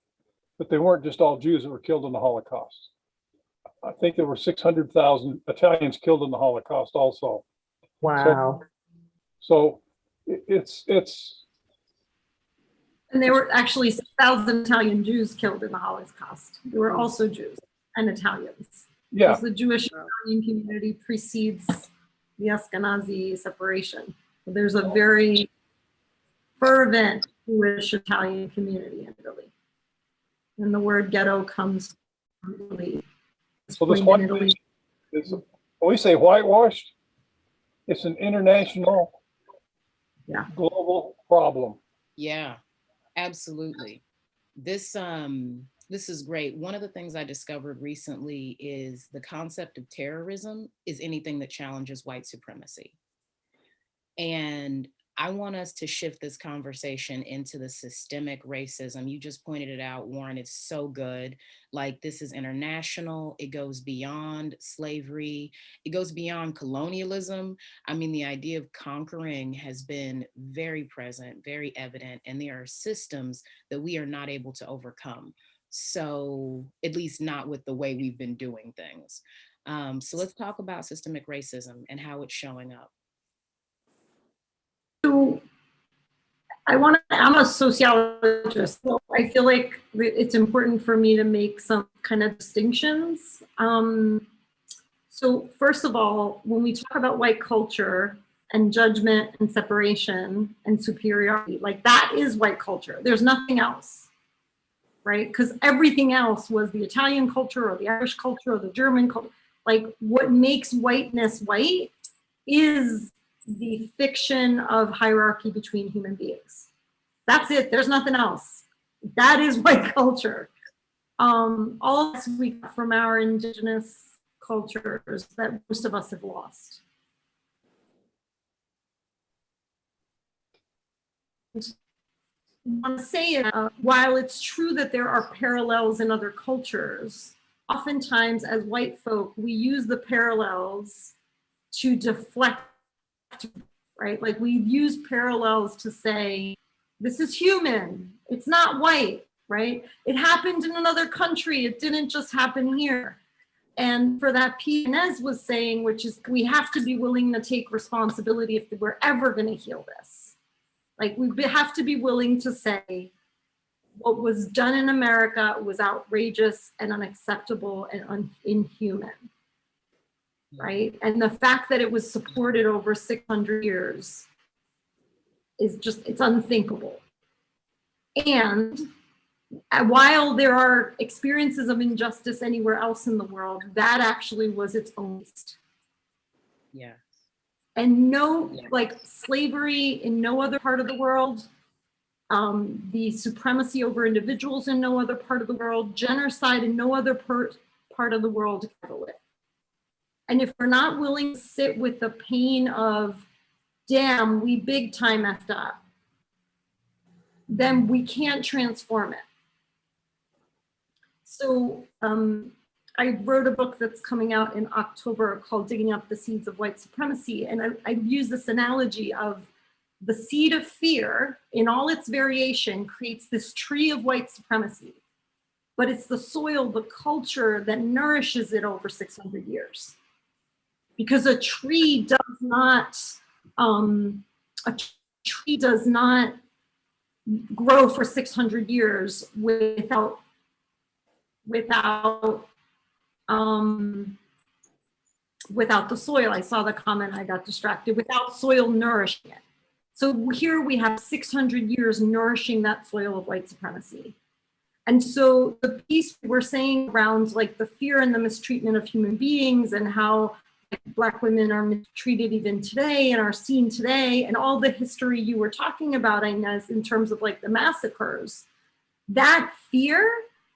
but they weren't just all Jews that were killed in the Holocaust. I think there were 600,000 Italians killed in the Holocaust also. Wow. So it's And there were actually 6,000 Italian Jews killed in the Holocaust. There were also Jews and Italians. yeah. Because the Jewish Italian community precedes the Ashkenazi separation. There's a very fervent Jewish Italian community in Italy. And the word ghetto comes from Italy. So this white is, when we say whitewashed, it's an international, global problem. Yeah, absolutely. This is great. One of the things I discovered recently is the concept of terrorism is anything that challenges white supremacy. And I want us to shift this conversation into the systemic racism. You just pointed it out, Warren. It's so good. Like, this is international. It goes beyond slavery. It goes beyond colonialism. I mean, the idea of conquering has been very present, very evident, and there are systems that we are not able to overcome. So, at least not with the way we've been doing things. So let's talk about systemic racism and how it's showing up. So I'm a sociologist, so I feel like it's important for me to make some kind of distinctions. So first of all, when we talk about white culture and judgment and separation and superiority, like that is white culture. There's nothing else, right? Because everything else was the Italian culture or the Irish culture or the German culture. Like, what makes whiteness white is the fiction of hierarchy between human beings. That's it. There's nothing else. That is white culture. All this we got from our indigenous cultures that most of us have lost. I want to say, while it's true that there are parallels in other cultures, oftentimes as white folk, we use the parallels to deflect, right? Like, we use parallels to say, this is human, it's not white, right? It happened in another country, it didn't just happen here. And for that piece Inez was saying, which is, we have to be willing to take responsibility if we're ever gonna heal this. Like, we have to be willing to say, what was done in America was outrageous and unacceptable and inhuman. Right? And the fact that it was supported over 600 years is just, it's unthinkable. And while there are experiences of injustice anywhere else in the world, that actually was its own beast. Yeah. And like slavery in no other part of the world, the supremacy over individuals in no other part of the world, genocide in no other part of the world equivalent. It. And if we're not willing to sit with the pain of, damn, we big time effed up, then we can't transform it. So I wrote a book that's coming out in October called Digging Up the Seeds of White Supremacy. And I use this analogy of the seed of fear in all its variation creates this tree of white supremacy, but it's the soil, the culture that nourishes it over 600 years. Because a tree does not a tree does not grow for 600 years without the soil. I saw the comment, I got distracted, without soil nourishing it. So here we have 600 years nourishing that soil of white supremacy. And so the piece we're saying around like the fear and the mistreatment of human beings and how Black women are mistreated even today and are seen today, and all the history you were talking about, Inez, in terms of like the massacres, that fear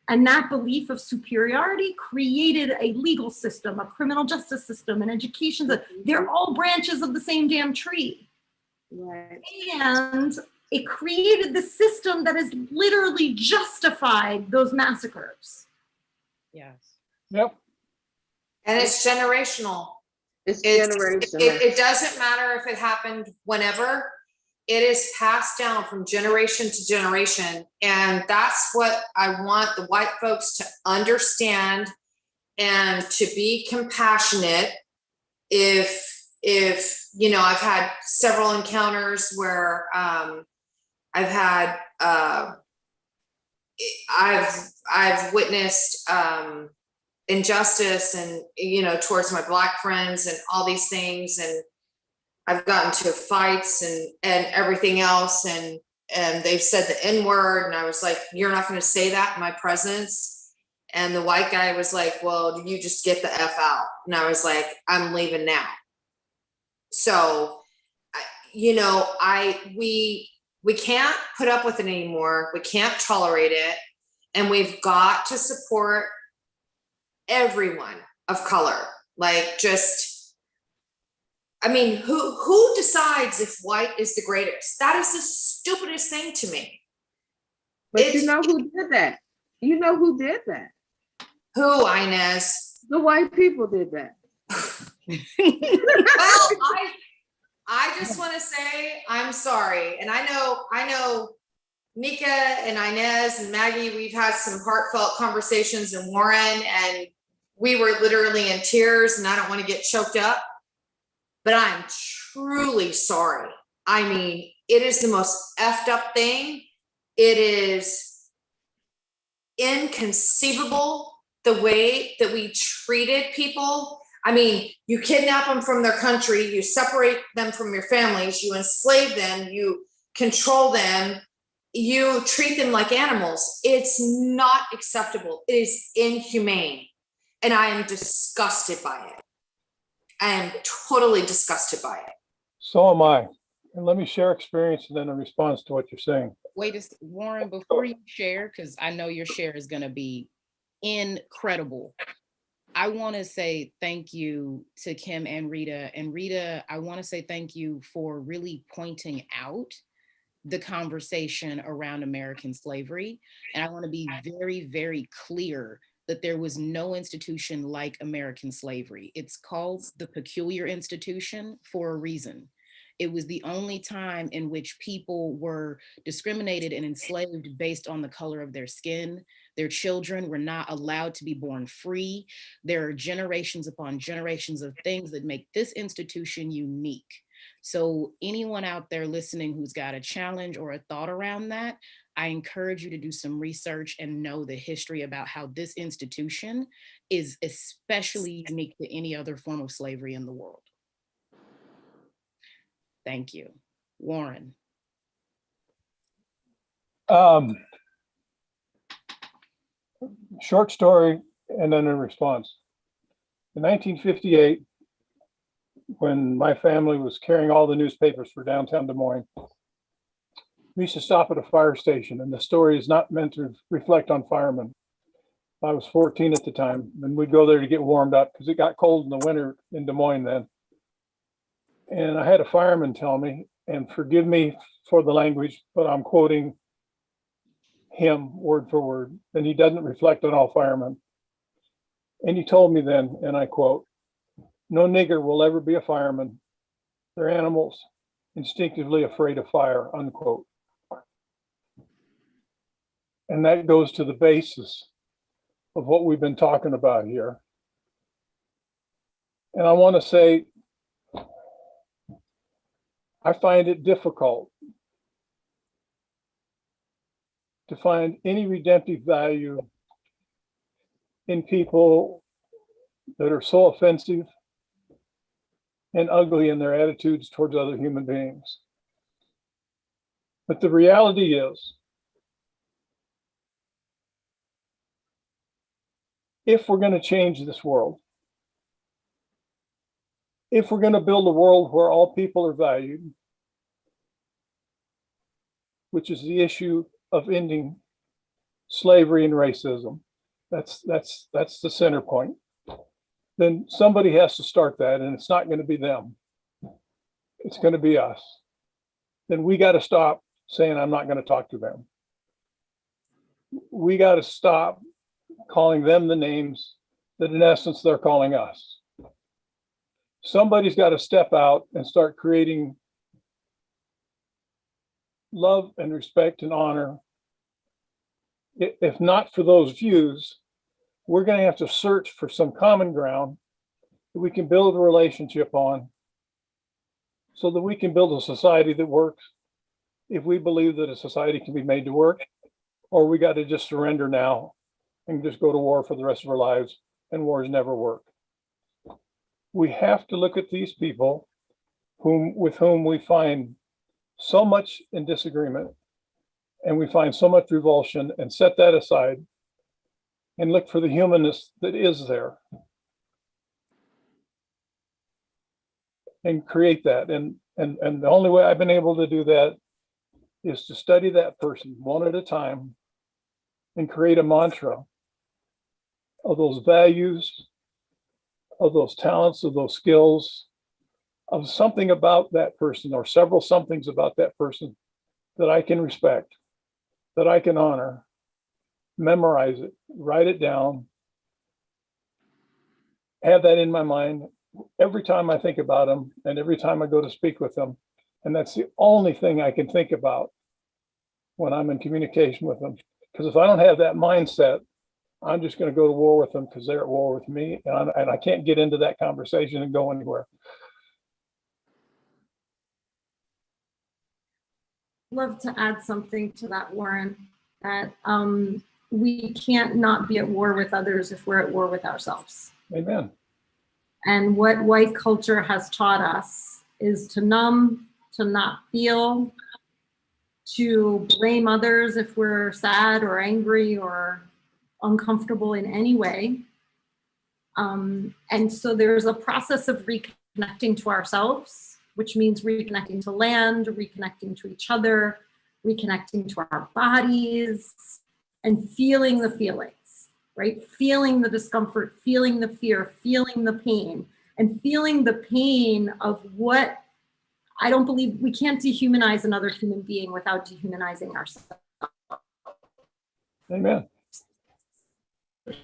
and that belief of superiority created a legal system, a criminal justice system, an education system. They're all branches of the same damn tree. Right. And it created the system that has literally justified those massacres. Yes. Yep. And it's generational. It's It's, generational. it doesn't matter if it happened whenever, it is passed down from generation to generation. And that's what I want the white folks to understand and to be compassionate. If you know, I've had several encounters where I've witnessed injustice and, you know, towards my Black friends and all these things, and I've gotten to fights and everything else, and they've said the N-word, and I was like, you're not going to say that in my presence. And the white guy was like, well, you just get the F out. And I was like, I'm leaving now. So, you know, we can't put up with it anymore. We can't tolerate it. And we've got to support everyone of color. Like, just, I mean, who decides if white is the greatest? That is the stupidest thing to me. But you know who did that? You know who did that? Who, Inez? The white people did that. Well, I just want to say I'm sorry. And I know Nika and Inez and Maggie, we've had some heartfelt conversations in Warren, and we were literally in tears, and I don't want to get choked up, but I'm truly sorry. I mean, it is the most effed up thing. It is inconceivable the way that we treated people. I mean, you kidnap them from their country, you separate them from your families, you enslave them, you control them, you treat them like animals. It's not acceptable. It is inhumane. And I am disgusted by it. I am totally disgusted by it. So am I. And let me share experience and then a response to what you're saying. Wait, Warren, before you share, because I know your share is going to be incredible. I want to say thank you to Kim and Rita. And Rita, I want to say thank you for really pointing out the conversation around American slavery. And I want to be very, very clear that there was no institution like American slavery. It's called the peculiar institution for a reason. It was the only time in which people were discriminated and enslaved based on the color of their skin. Their children were not allowed to be born free. There are generations upon generations of things that make this institution unique. So anyone out there listening who's got a challenge or a thought around that, I encourage you to do some research and know the history about how this institution is especially unique to any other form of slavery in the world. Thank you. Warren. Short story and then a response. In 1958, when my family was carrying all the newspapers for downtown Des Moines, we used to stop at a fire station, and the story is not meant to reflect on firemen. I was 14 at the time, and we'd go there to get warmed up because it got cold in the winter in Des Moines then. And I had a fireman tell me, and forgive me for the language, but I'm quoting him word for word, and he doesn't reflect on all firemen. And he told me then, and I quote, "No nigger will ever be a fireman. They're animals, instinctively afraid of fire," unquote. And that goes to the basis of what we've been talking about here. And I want to say, I find it difficult to find any redemptive value in people that are so offensive and ugly in their attitudes towards other human beings. But the reality is, if we're going to change this world, if we're going to build a world where all people are valued, which is the issue of ending slavery and racism, that's the center point, then somebody has to start that, and it's not going to be them. It's going to be us. Then we got to stop saying, I'm not going to talk to them. We got to stop calling them the names that in essence they're calling us. Somebody's got to step out and start creating love and respect and honor. If not for those views, we're going to have to search for some common ground that we can build a relationship on so that we can build a society that works. If we believe that a society can be made to work, or we got to just surrender now and just go to war for the rest of our lives, and wars never work. We have to look at these people with whom we find so much in disagreement and we find so much revulsion, and set that aside and look for the humanness that is there and create that. And the only way I've been able to do that is to study that person one at a time and create a mantra of those values, of those talents, of those skills, of something about that person or several somethings about that person that I can respect, that I can honor, memorize it, write it down, have that in my mind every time I think about them and every time I go to speak with them. And that's the only thing I can think about when I'm in communication with them. Because if I don't have that mindset, I'm just going to go to war with them because they're at war with me. And I can't get into that conversation and go anywhere. I'd love to add something to that, Warren, that we can't not be at war with others if we're at war with ourselves. Amen. And what white culture has taught us is to numb, to not feel, to blame others if we're sad or angry or uncomfortable in any way. And so there's a process of reconnecting to ourselves, which means reconnecting to land, reconnecting to each other, reconnecting to our bodies, and feeling the feelings, right? Feeling the discomfort, feeling the fear, feeling the pain, and feeling the pain of what I don't believe we can't dehumanize another human being without dehumanizing ourselves. Amen.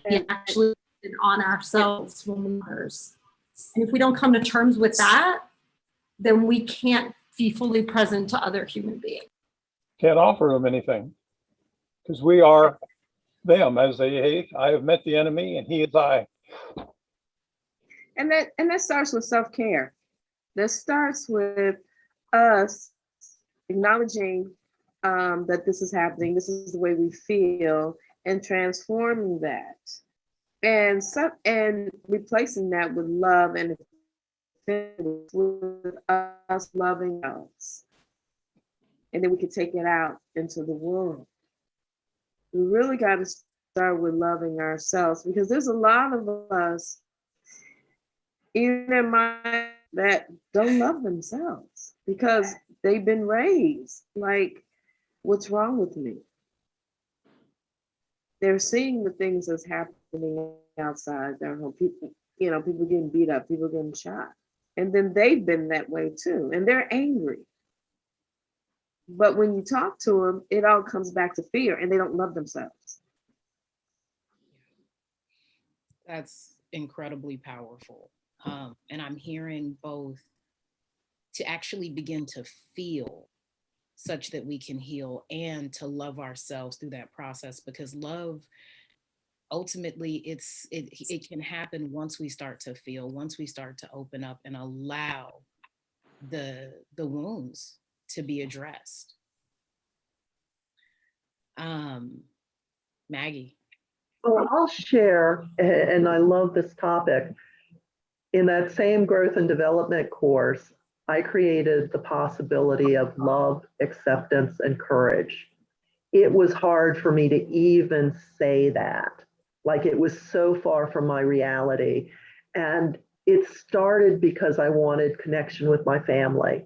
We actually on ourselves when we others. And if we don't come to terms with that, then we can't be fully present to other human beings. Can't offer them anything because we are them. As they say, I have met the enemy and he is I. And that starts with self-care. That starts with us acknowledging that this is happening, this is the way we feel, and transforming that. And replacing that with love and with us loving us. And then we can take it out into the world. We really got to start with loving ourselves, because there's a lot of us in their mind that don't love themselves because they've been raised like, what's wrong with me? They're seeing the things that's happening outside their home. People getting beat up, people getting shot. And then they've been that way too. And they're angry. But when you talk to them, it all comes back to fear, and they don't love themselves. That's incredibly powerful. And I'm hearing both to actually begin to feel such that we can heal, and to love ourselves through that process, because love, ultimately, it can happen once we start to feel, once we start to open up and allow the wounds to be addressed. Maggie. Well, I'll share, and I love this topic. In that same growth and development course, I created the possibility of love, acceptance, and courage. It was hard for me to even say that. Like, it was so far from my reality. And it started because I wanted connection with my family,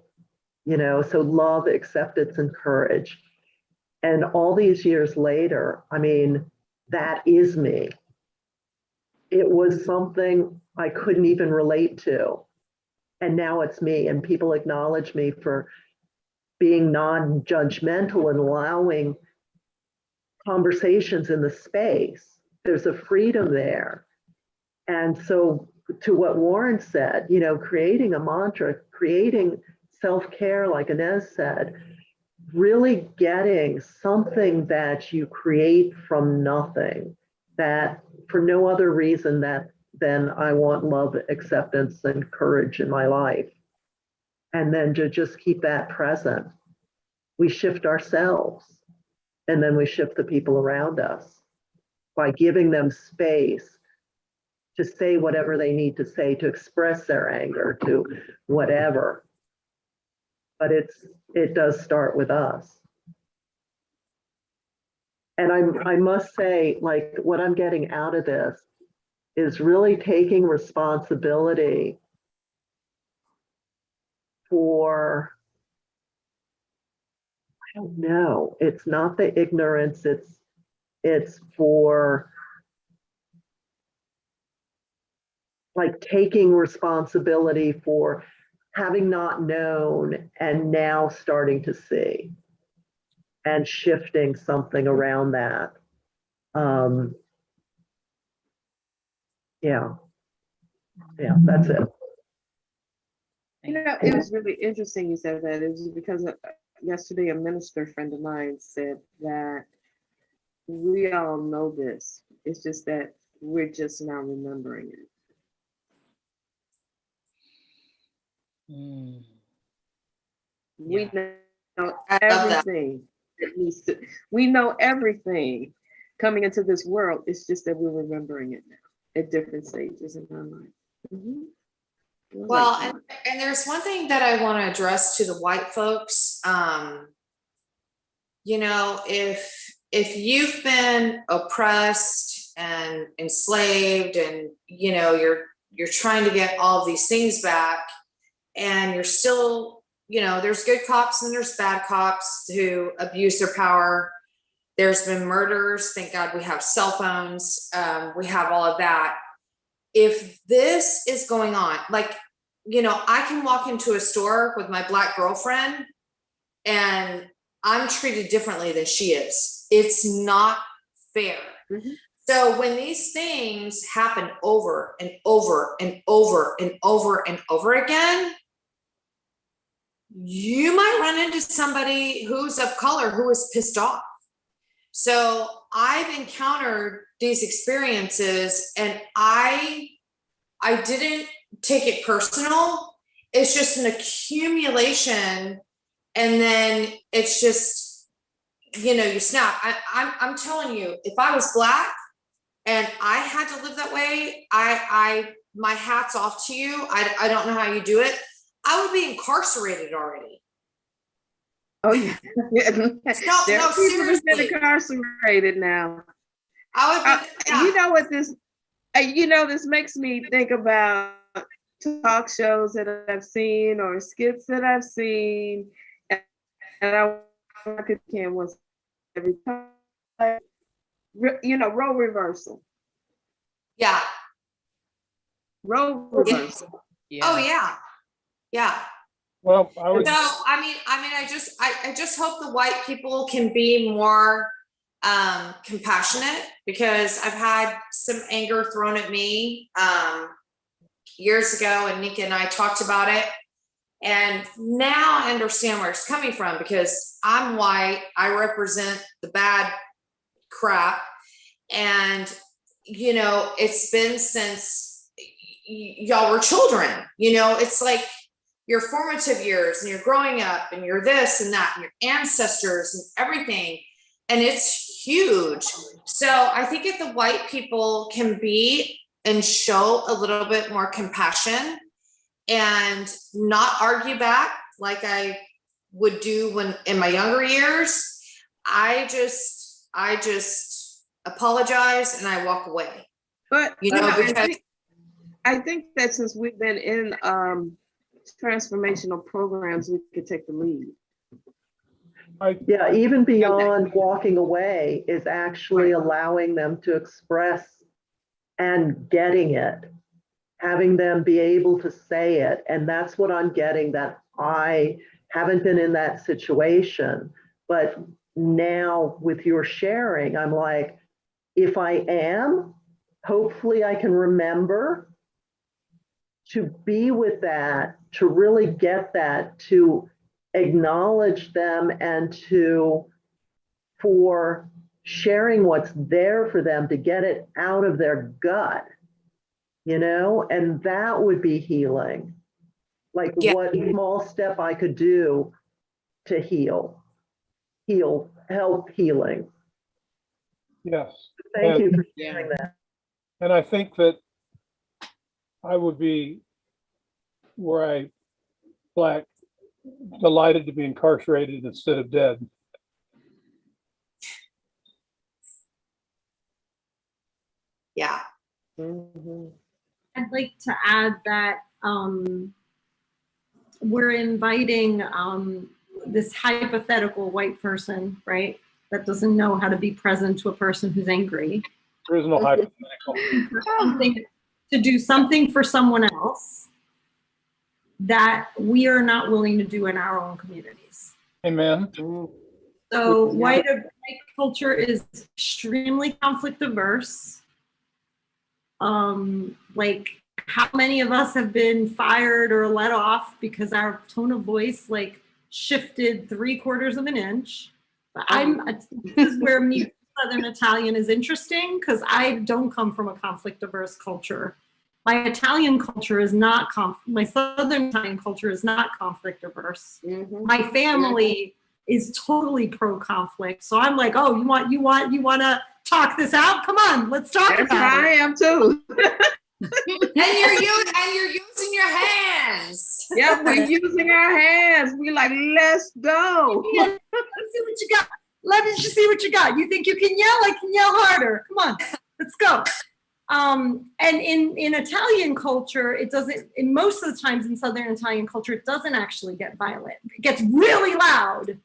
so love, acceptance, and courage. And all these years later, I mean, that is me. It was something I couldn't even relate to. And now it's me, and people acknowledge me for being non-judgmental and allowing conversations in the space. There's a freedom there. And so, to what Warren said, creating a mantra, creating self-care, like Inez said, really getting something that you create from nothing, that for no other reason than I want love, acceptance, and courage in my life. And then to just keep that present. We shift ourselves, and then we shift the people around us by giving them space to say whatever they need to say, to express their anger, to whatever. But it does start with us. And I must say, like, what I'm getting out of this is really taking responsibility for, I don't know, it's not the ignorance, it's for, like, taking responsibility for having not known and now starting to see, and shifting something around that. Yeah, that's it. It was really interesting you said that. It was because yesterday a minister friend of mine said that we all know this. It's just that we're just now remembering it. We know everything that needs to, we know everything coming into this world. It's just that we're remembering it now at different stages in our life. Mm-hmm. Well, and there's one thing that I want to address to the white folks. If you've been oppressed and enslaved, and you're trying to get all of these things back, and you're still, there's good cops and there's bad cops who abuse their power. There's been murders. Thank God we have cell phones. We have all of that. If this is going on, like, I can walk into a store with my Black girlfriend and I'm treated differently than she is. It's not fair. Mm-hmm. So when these things happen over and over and over and over and over again, you might run into somebody who's of color who is pissed off. So I've encountered these experiences, and I didn't take it personal. It's just an accumulation, and then it's just, you snap. I'm telling you, if I was Black and I had to live that way, my hat's off to you. I don't know how you do it. I would be incarcerated already. Oh yeah. No, seriously. Incarcerated now. I would be, yeah. This makes me think about talk shows that I've seen or skits that I've seen, and I can once every time. Role reversal. Yeah. Role reversal. Yeah. Oh yeah. Yeah. Well, I would. So I just hope the white people can be more compassionate, because I've had some anger thrown at me years ago, and Nika and I talked about it, and now I understand where it's coming from, because I'm white, I represent the bad crap, and it's been since y'all were children. It's like your formative years and you're growing up and you're this and that and your ancestors and everything. And it's huge. So I think if the white people can be and show a little bit more compassion and not argue back like I would do when in my younger years, I just apologize and I walk away. But You know, because I think that since we've been in transformational programs, we could take the lead. Yeah, even beyond walking away is actually allowing them to express and getting it, having them be able to say it. And that's what I'm getting, that I haven't been in that situation. But now with your sharing, I'm like, if I am, hopefully I can remember to be with that, to really get that, to acknowledge them and for sharing what's there for them, to get it out of their gut, you know, and that would be healing. Like what small step I could do to heal, help healing. Yes. Thank you for sharing that. And I think that I would be, were I Black, delighted to be incarcerated instead of dead. yeah. Mhm. I'd like to add that we're inviting this hypothetical white person, right, that doesn't know how to be present to a person who's angry. There is no hypothetical. To do something for someone else that we are not willing to do in our own communities. Amen. So white culture is extremely conflict averse. Like how many of us have been fired or let off because our tone of voice like shifted 3/4 of an inch. This is where me Southern Italian is interesting, because I don't come from a conflict averse culture. My Italian culture is not my Southern Italian culture is not conflict averse. My family is totally pro conflict. So I'm like, oh, you want to talk this out? Come on, let's talk about it. I am too. And you're using your hands. Yeah, we're using our hands. We like, let's go. Yeah, let's see what you got. Let me just see what you got. You think you can yell? I can yell harder. Come on, let's go. And in Italian culture, it doesn't, in most of the times in Southern Italian culture, it doesn't actually get violent. It gets really loud,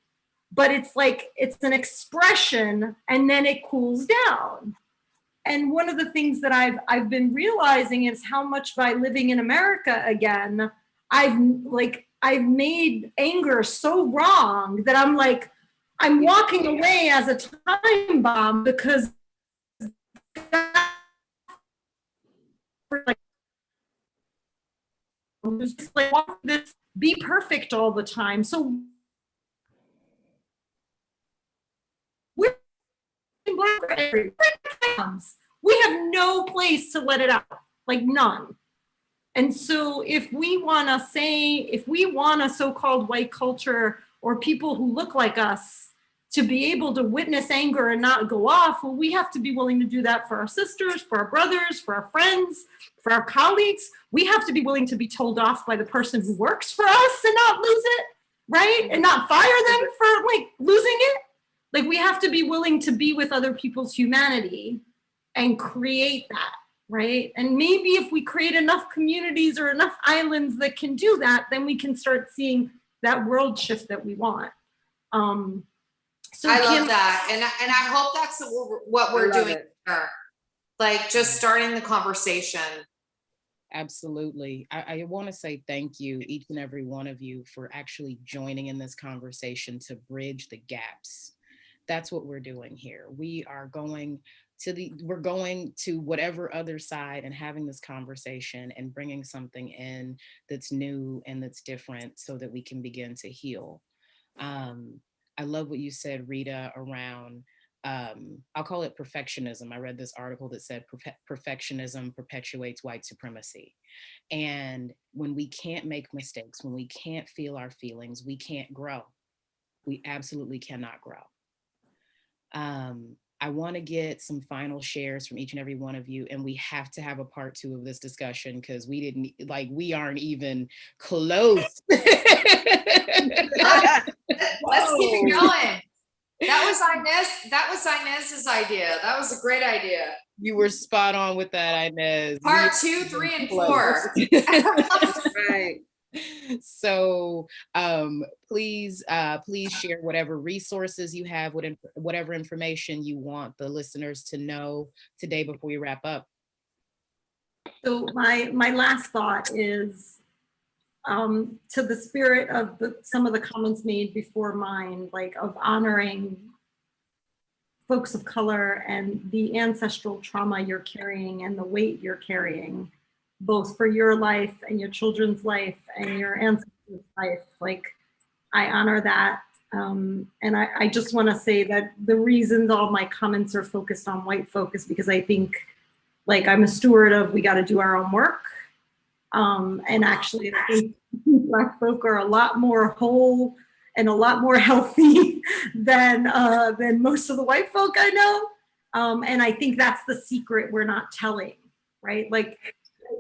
but it's like, it's an expression and then it cools down. And one of the things that I've been realizing is how much by living in America again, I've made anger so wrong that I'm like, I'm walking away as a time bomb because just like this be perfect all the time. So we're we have no place to let it out, like none. And so if we want a so-called white culture or people who look like us to be able to witness anger and not go off, well, we have to be willing to do that for our sisters, for our brothers, for our friends, for our colleagues. We have to be willing to be told off by the person who works for us and not lose it, right? And not fire them for like losing it. Like we have to be willing to be with other people's humanity and create that, right? And maybe if we create enough communities or enough islands that can do that, then we can start seeing that world shift that we want. So I love that. And I hope that's what we're doing here. Like just starting the conversation. Absolutely. I want to say thank you, each and every one of you, for actually joining in this conversation to bridge the gaps. That's what we're doing here. We're going to whatever other side and having this conversation and bringing something in that's new and that's different so that we can begin to heal. I love what you said, Rita, around I'll call it perfectionism. I read this article that said perfectionism perpetuates white supremacy. And when we can't make mistakes, when we can't feel our feelings, we can't grow. We absolutely cannot grow. I want to get some final shares from each and every one of you, and we have to have a part 2 of this discussion because we aren't even close. Let's keep it going. That was Inez's idea. That was a great idea. You were spot on with that, Inez. Part 2, 3, and 4. Right. So please share whatever resources you have, whatever information you want the listeners to know today before we wrap up. So my last thought is to the spirit of some of the comments made before mine, like of honoring folks of color and the ancestral trauma you're carrying and the weight you're carrying, both for your life and your children's life and your ancestors' life. Like, I honor that. And I just want to say that the reasons all my comments are focused on white folk is because I think, like, I'm a steward of, we got to do our own work. And actually, I think Black folk are a lot more whole and a lot more healthy than most of the white folk I know. And I think that's the secret we're not telling, right? Like,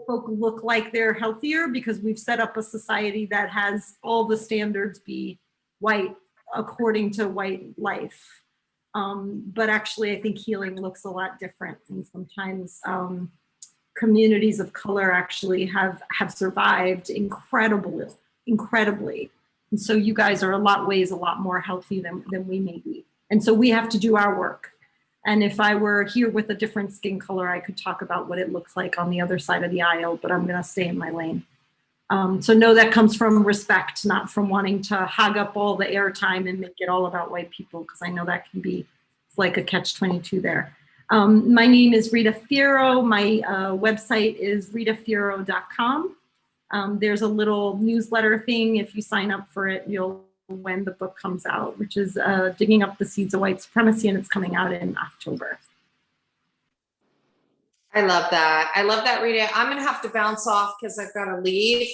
folk look like they're healthier because we've set up a society that has all the standards be white according to white life. But actually, I think healing looks a lot different. And sometimes communities of color actually have survived incredibly. And so you guys are a lot more healthy than we may be. And so we have to do our work. And if I were here with a different skin color, I could talk about what it looks like on the other side of the aisle, but I'm gonna stay in my lane. So no, that comes from respect, not from wanting to hog up all the airtime and make it all about white people, because I know that can be like a catch-22 there. My name is Rita Fierro. My website is ritafierro.com. There's a little newsletter thing. If you sign up for it, you'll when the book comes out, which is Digging Up the Seeds of White Supremacy, and it's coming out in October. I love that, Rita. I'm going to have to bounce off because I've got to leave.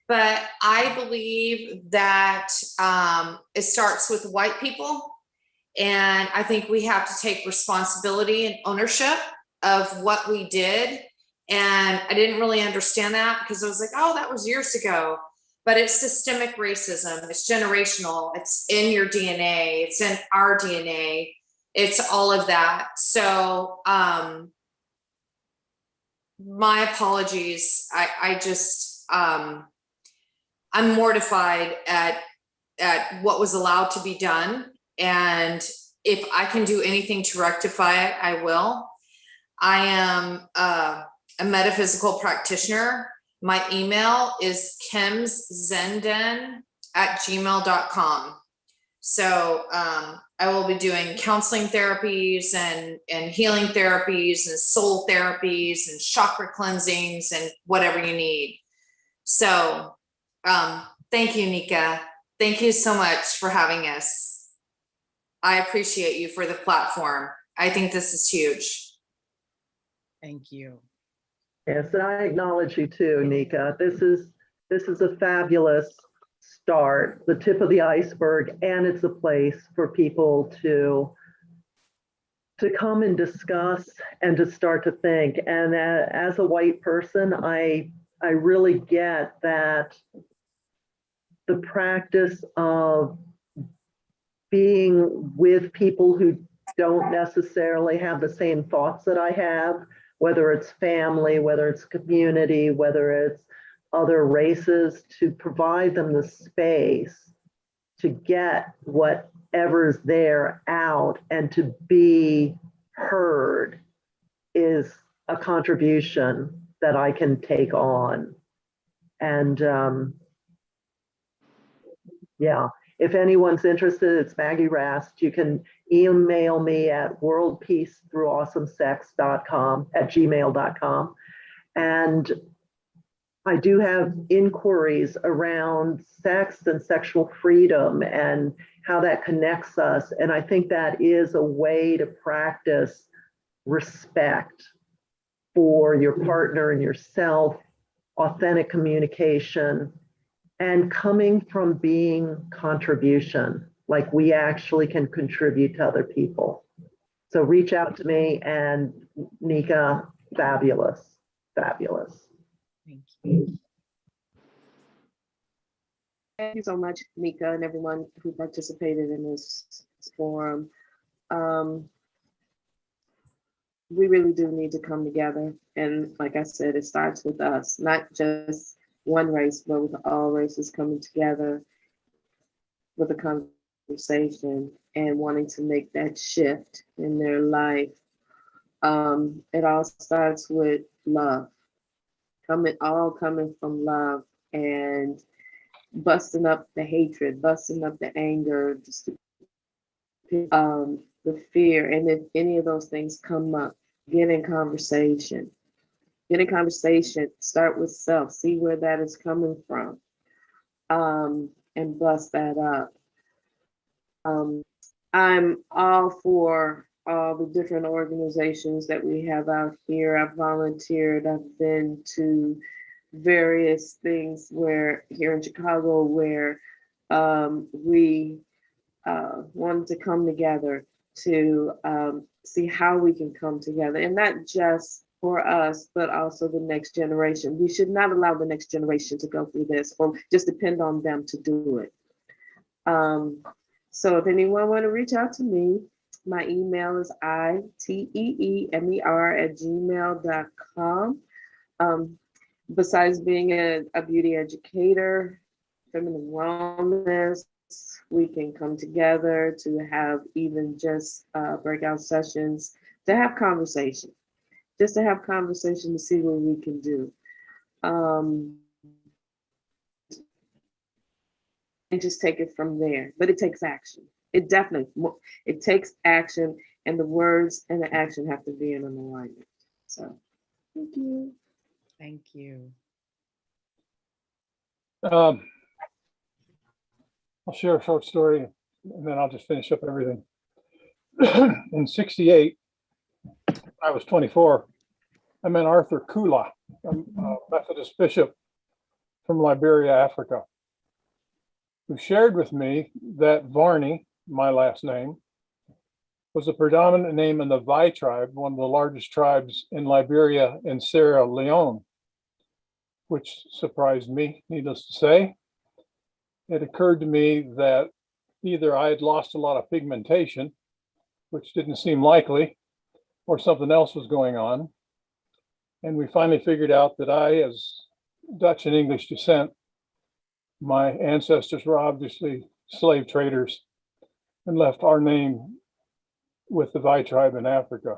But I believe that it starts with white people. And I think we have to take responsibility and ownership of what we did. And I didn't really understand that because I was like, oh, that was years ago. But it's systemic racism. It's generational. It's in your DNA. It's in our DNA. It's all of that. So my apologies. I just, I'm mortified at what was allowed to be done. And if I can do anything to rectify it, I will. I am a metaphysical practitioner. My email is kimszenden@gmail.com. So I will be doing counseling therapies and healing therapies and soul therapies and chakra cleansings and whatever you need. So thank you, Nika. Thank you so much for having us. I appreciate you for the platform. I think this is huge. Thank you. Yes, and I acknowledge you too, Nika. This is a fabulous start, the tip of the iceberg, and it's a place for people to come and discuss and to start to think. And as a white person, I really get that the practice of being with people who don't necessarily have the same thoughts that I have, whether it's family, whether it's community, whether it's other races, to provide them the space to get whatever's there out and to be heard is a contribution that I can take on. And yeah, if anyone's interested, it's Maggie Rast. You can email me at worldpeacethroughawesomesex.com@gmail.com. And I do have inquiries around sex and sexual freedom and how that connects us. And I think that is a way to practice respect for your partner and yourself, authentic communication, and coming from being contribution, like we actually can contribute to other people. So reach out to me, and Nika, fabulous, fabulous. Thank you. Thank you so much, Nika, and everyone who participated in this forum. We really do need to come together. And like I said, it starts with us, not just one race, but with all races coming together with a conversation and wanting to make that shift in their life. It all starts with love, all coming from love, and busting up the hatred, busting up the anger, the fear. And if any of those things come up, get in conversation. Get in conversation, start with self, see where that is coming from, and bust that up. I'm all for all the different organizations that we have out here. I've volunteered, I've been to various things where here in Chicago where we wanted to come together to see how we can come together, and not just for us, but also the next generation. We should not allow the next generation to go through this or just depend on them to do it. So if anyone want to reach out to me, my email is iteemer@gmail.com. Besides being a beauty educator, feminine wellness, we can come together to have even just breakout sessions, to have conversation, just to have conversation to see what we can do. And just take it from there. But it takes action. It definitely, it takes action, and the words and the action have to be in an alignment. So, thank you. Thank you. I'll share a short story and then I'll just finish up everything. In '68, I was 24. I met Arthur Kula, a Methodist bishop from Liberia, Africa, who shared with me that Varney, my last name, was a predominant name in the Vai tribe, one of the largest tribes in Liberia and Sierra Leone, which surprised me, needless to say. It occurred to me that either I had lost a lot of pigmentation, which didn't seem likely, or something else was going on. And we finally figured out that I, as Dutch and English descent, my ancestors were obviously slave traders and left our name with the Vai tribe in Africa.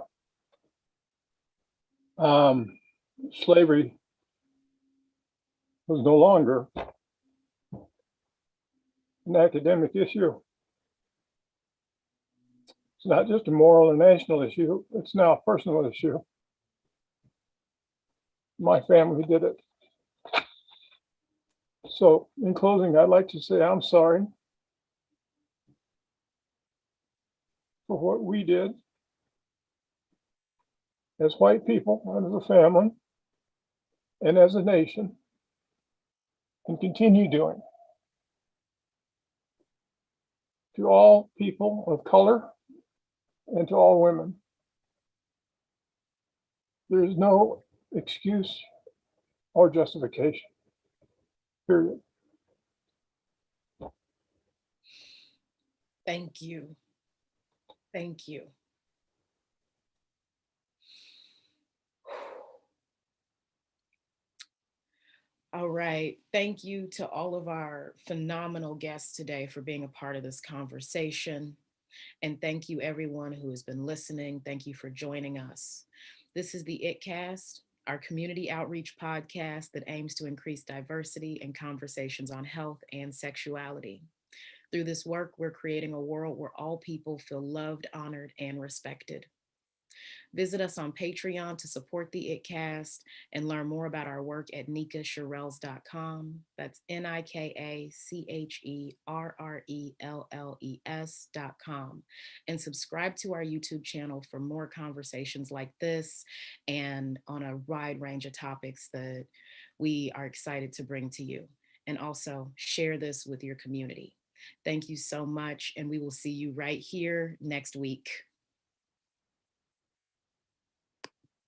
Slavery was no longer an academic issue. It's not just a moral and national issue, it's now a personal issue. My family did it. So in closing, I'd like to say I'm sorry for what we did as white people, and as a family, and as a nation, and continue doing. To all people of color and to all women, there is no excuse or justification, period. Thank you. Thank you. All right. Thank you to all of our phenomenal guests today for being a part of this conversation. And thank you everyone who has been listening. Thank you for joining us. This is the ItCast, our community outreach podcast that aims to increase diversity and conversations on health and sexuality. Through this work, we're creating a world where all people feel loved, honored, and respected. Visit us on Patreon to support the ItCast and learn more about our work at NikaCherrelles.com. That's NikaCherrelles.com. And subscribe to our YouTube channel for more conversations like this and on a wide range of topics that we are excited to bring to you. And also share this with your community. Thank you so much, and we will see you right here next week.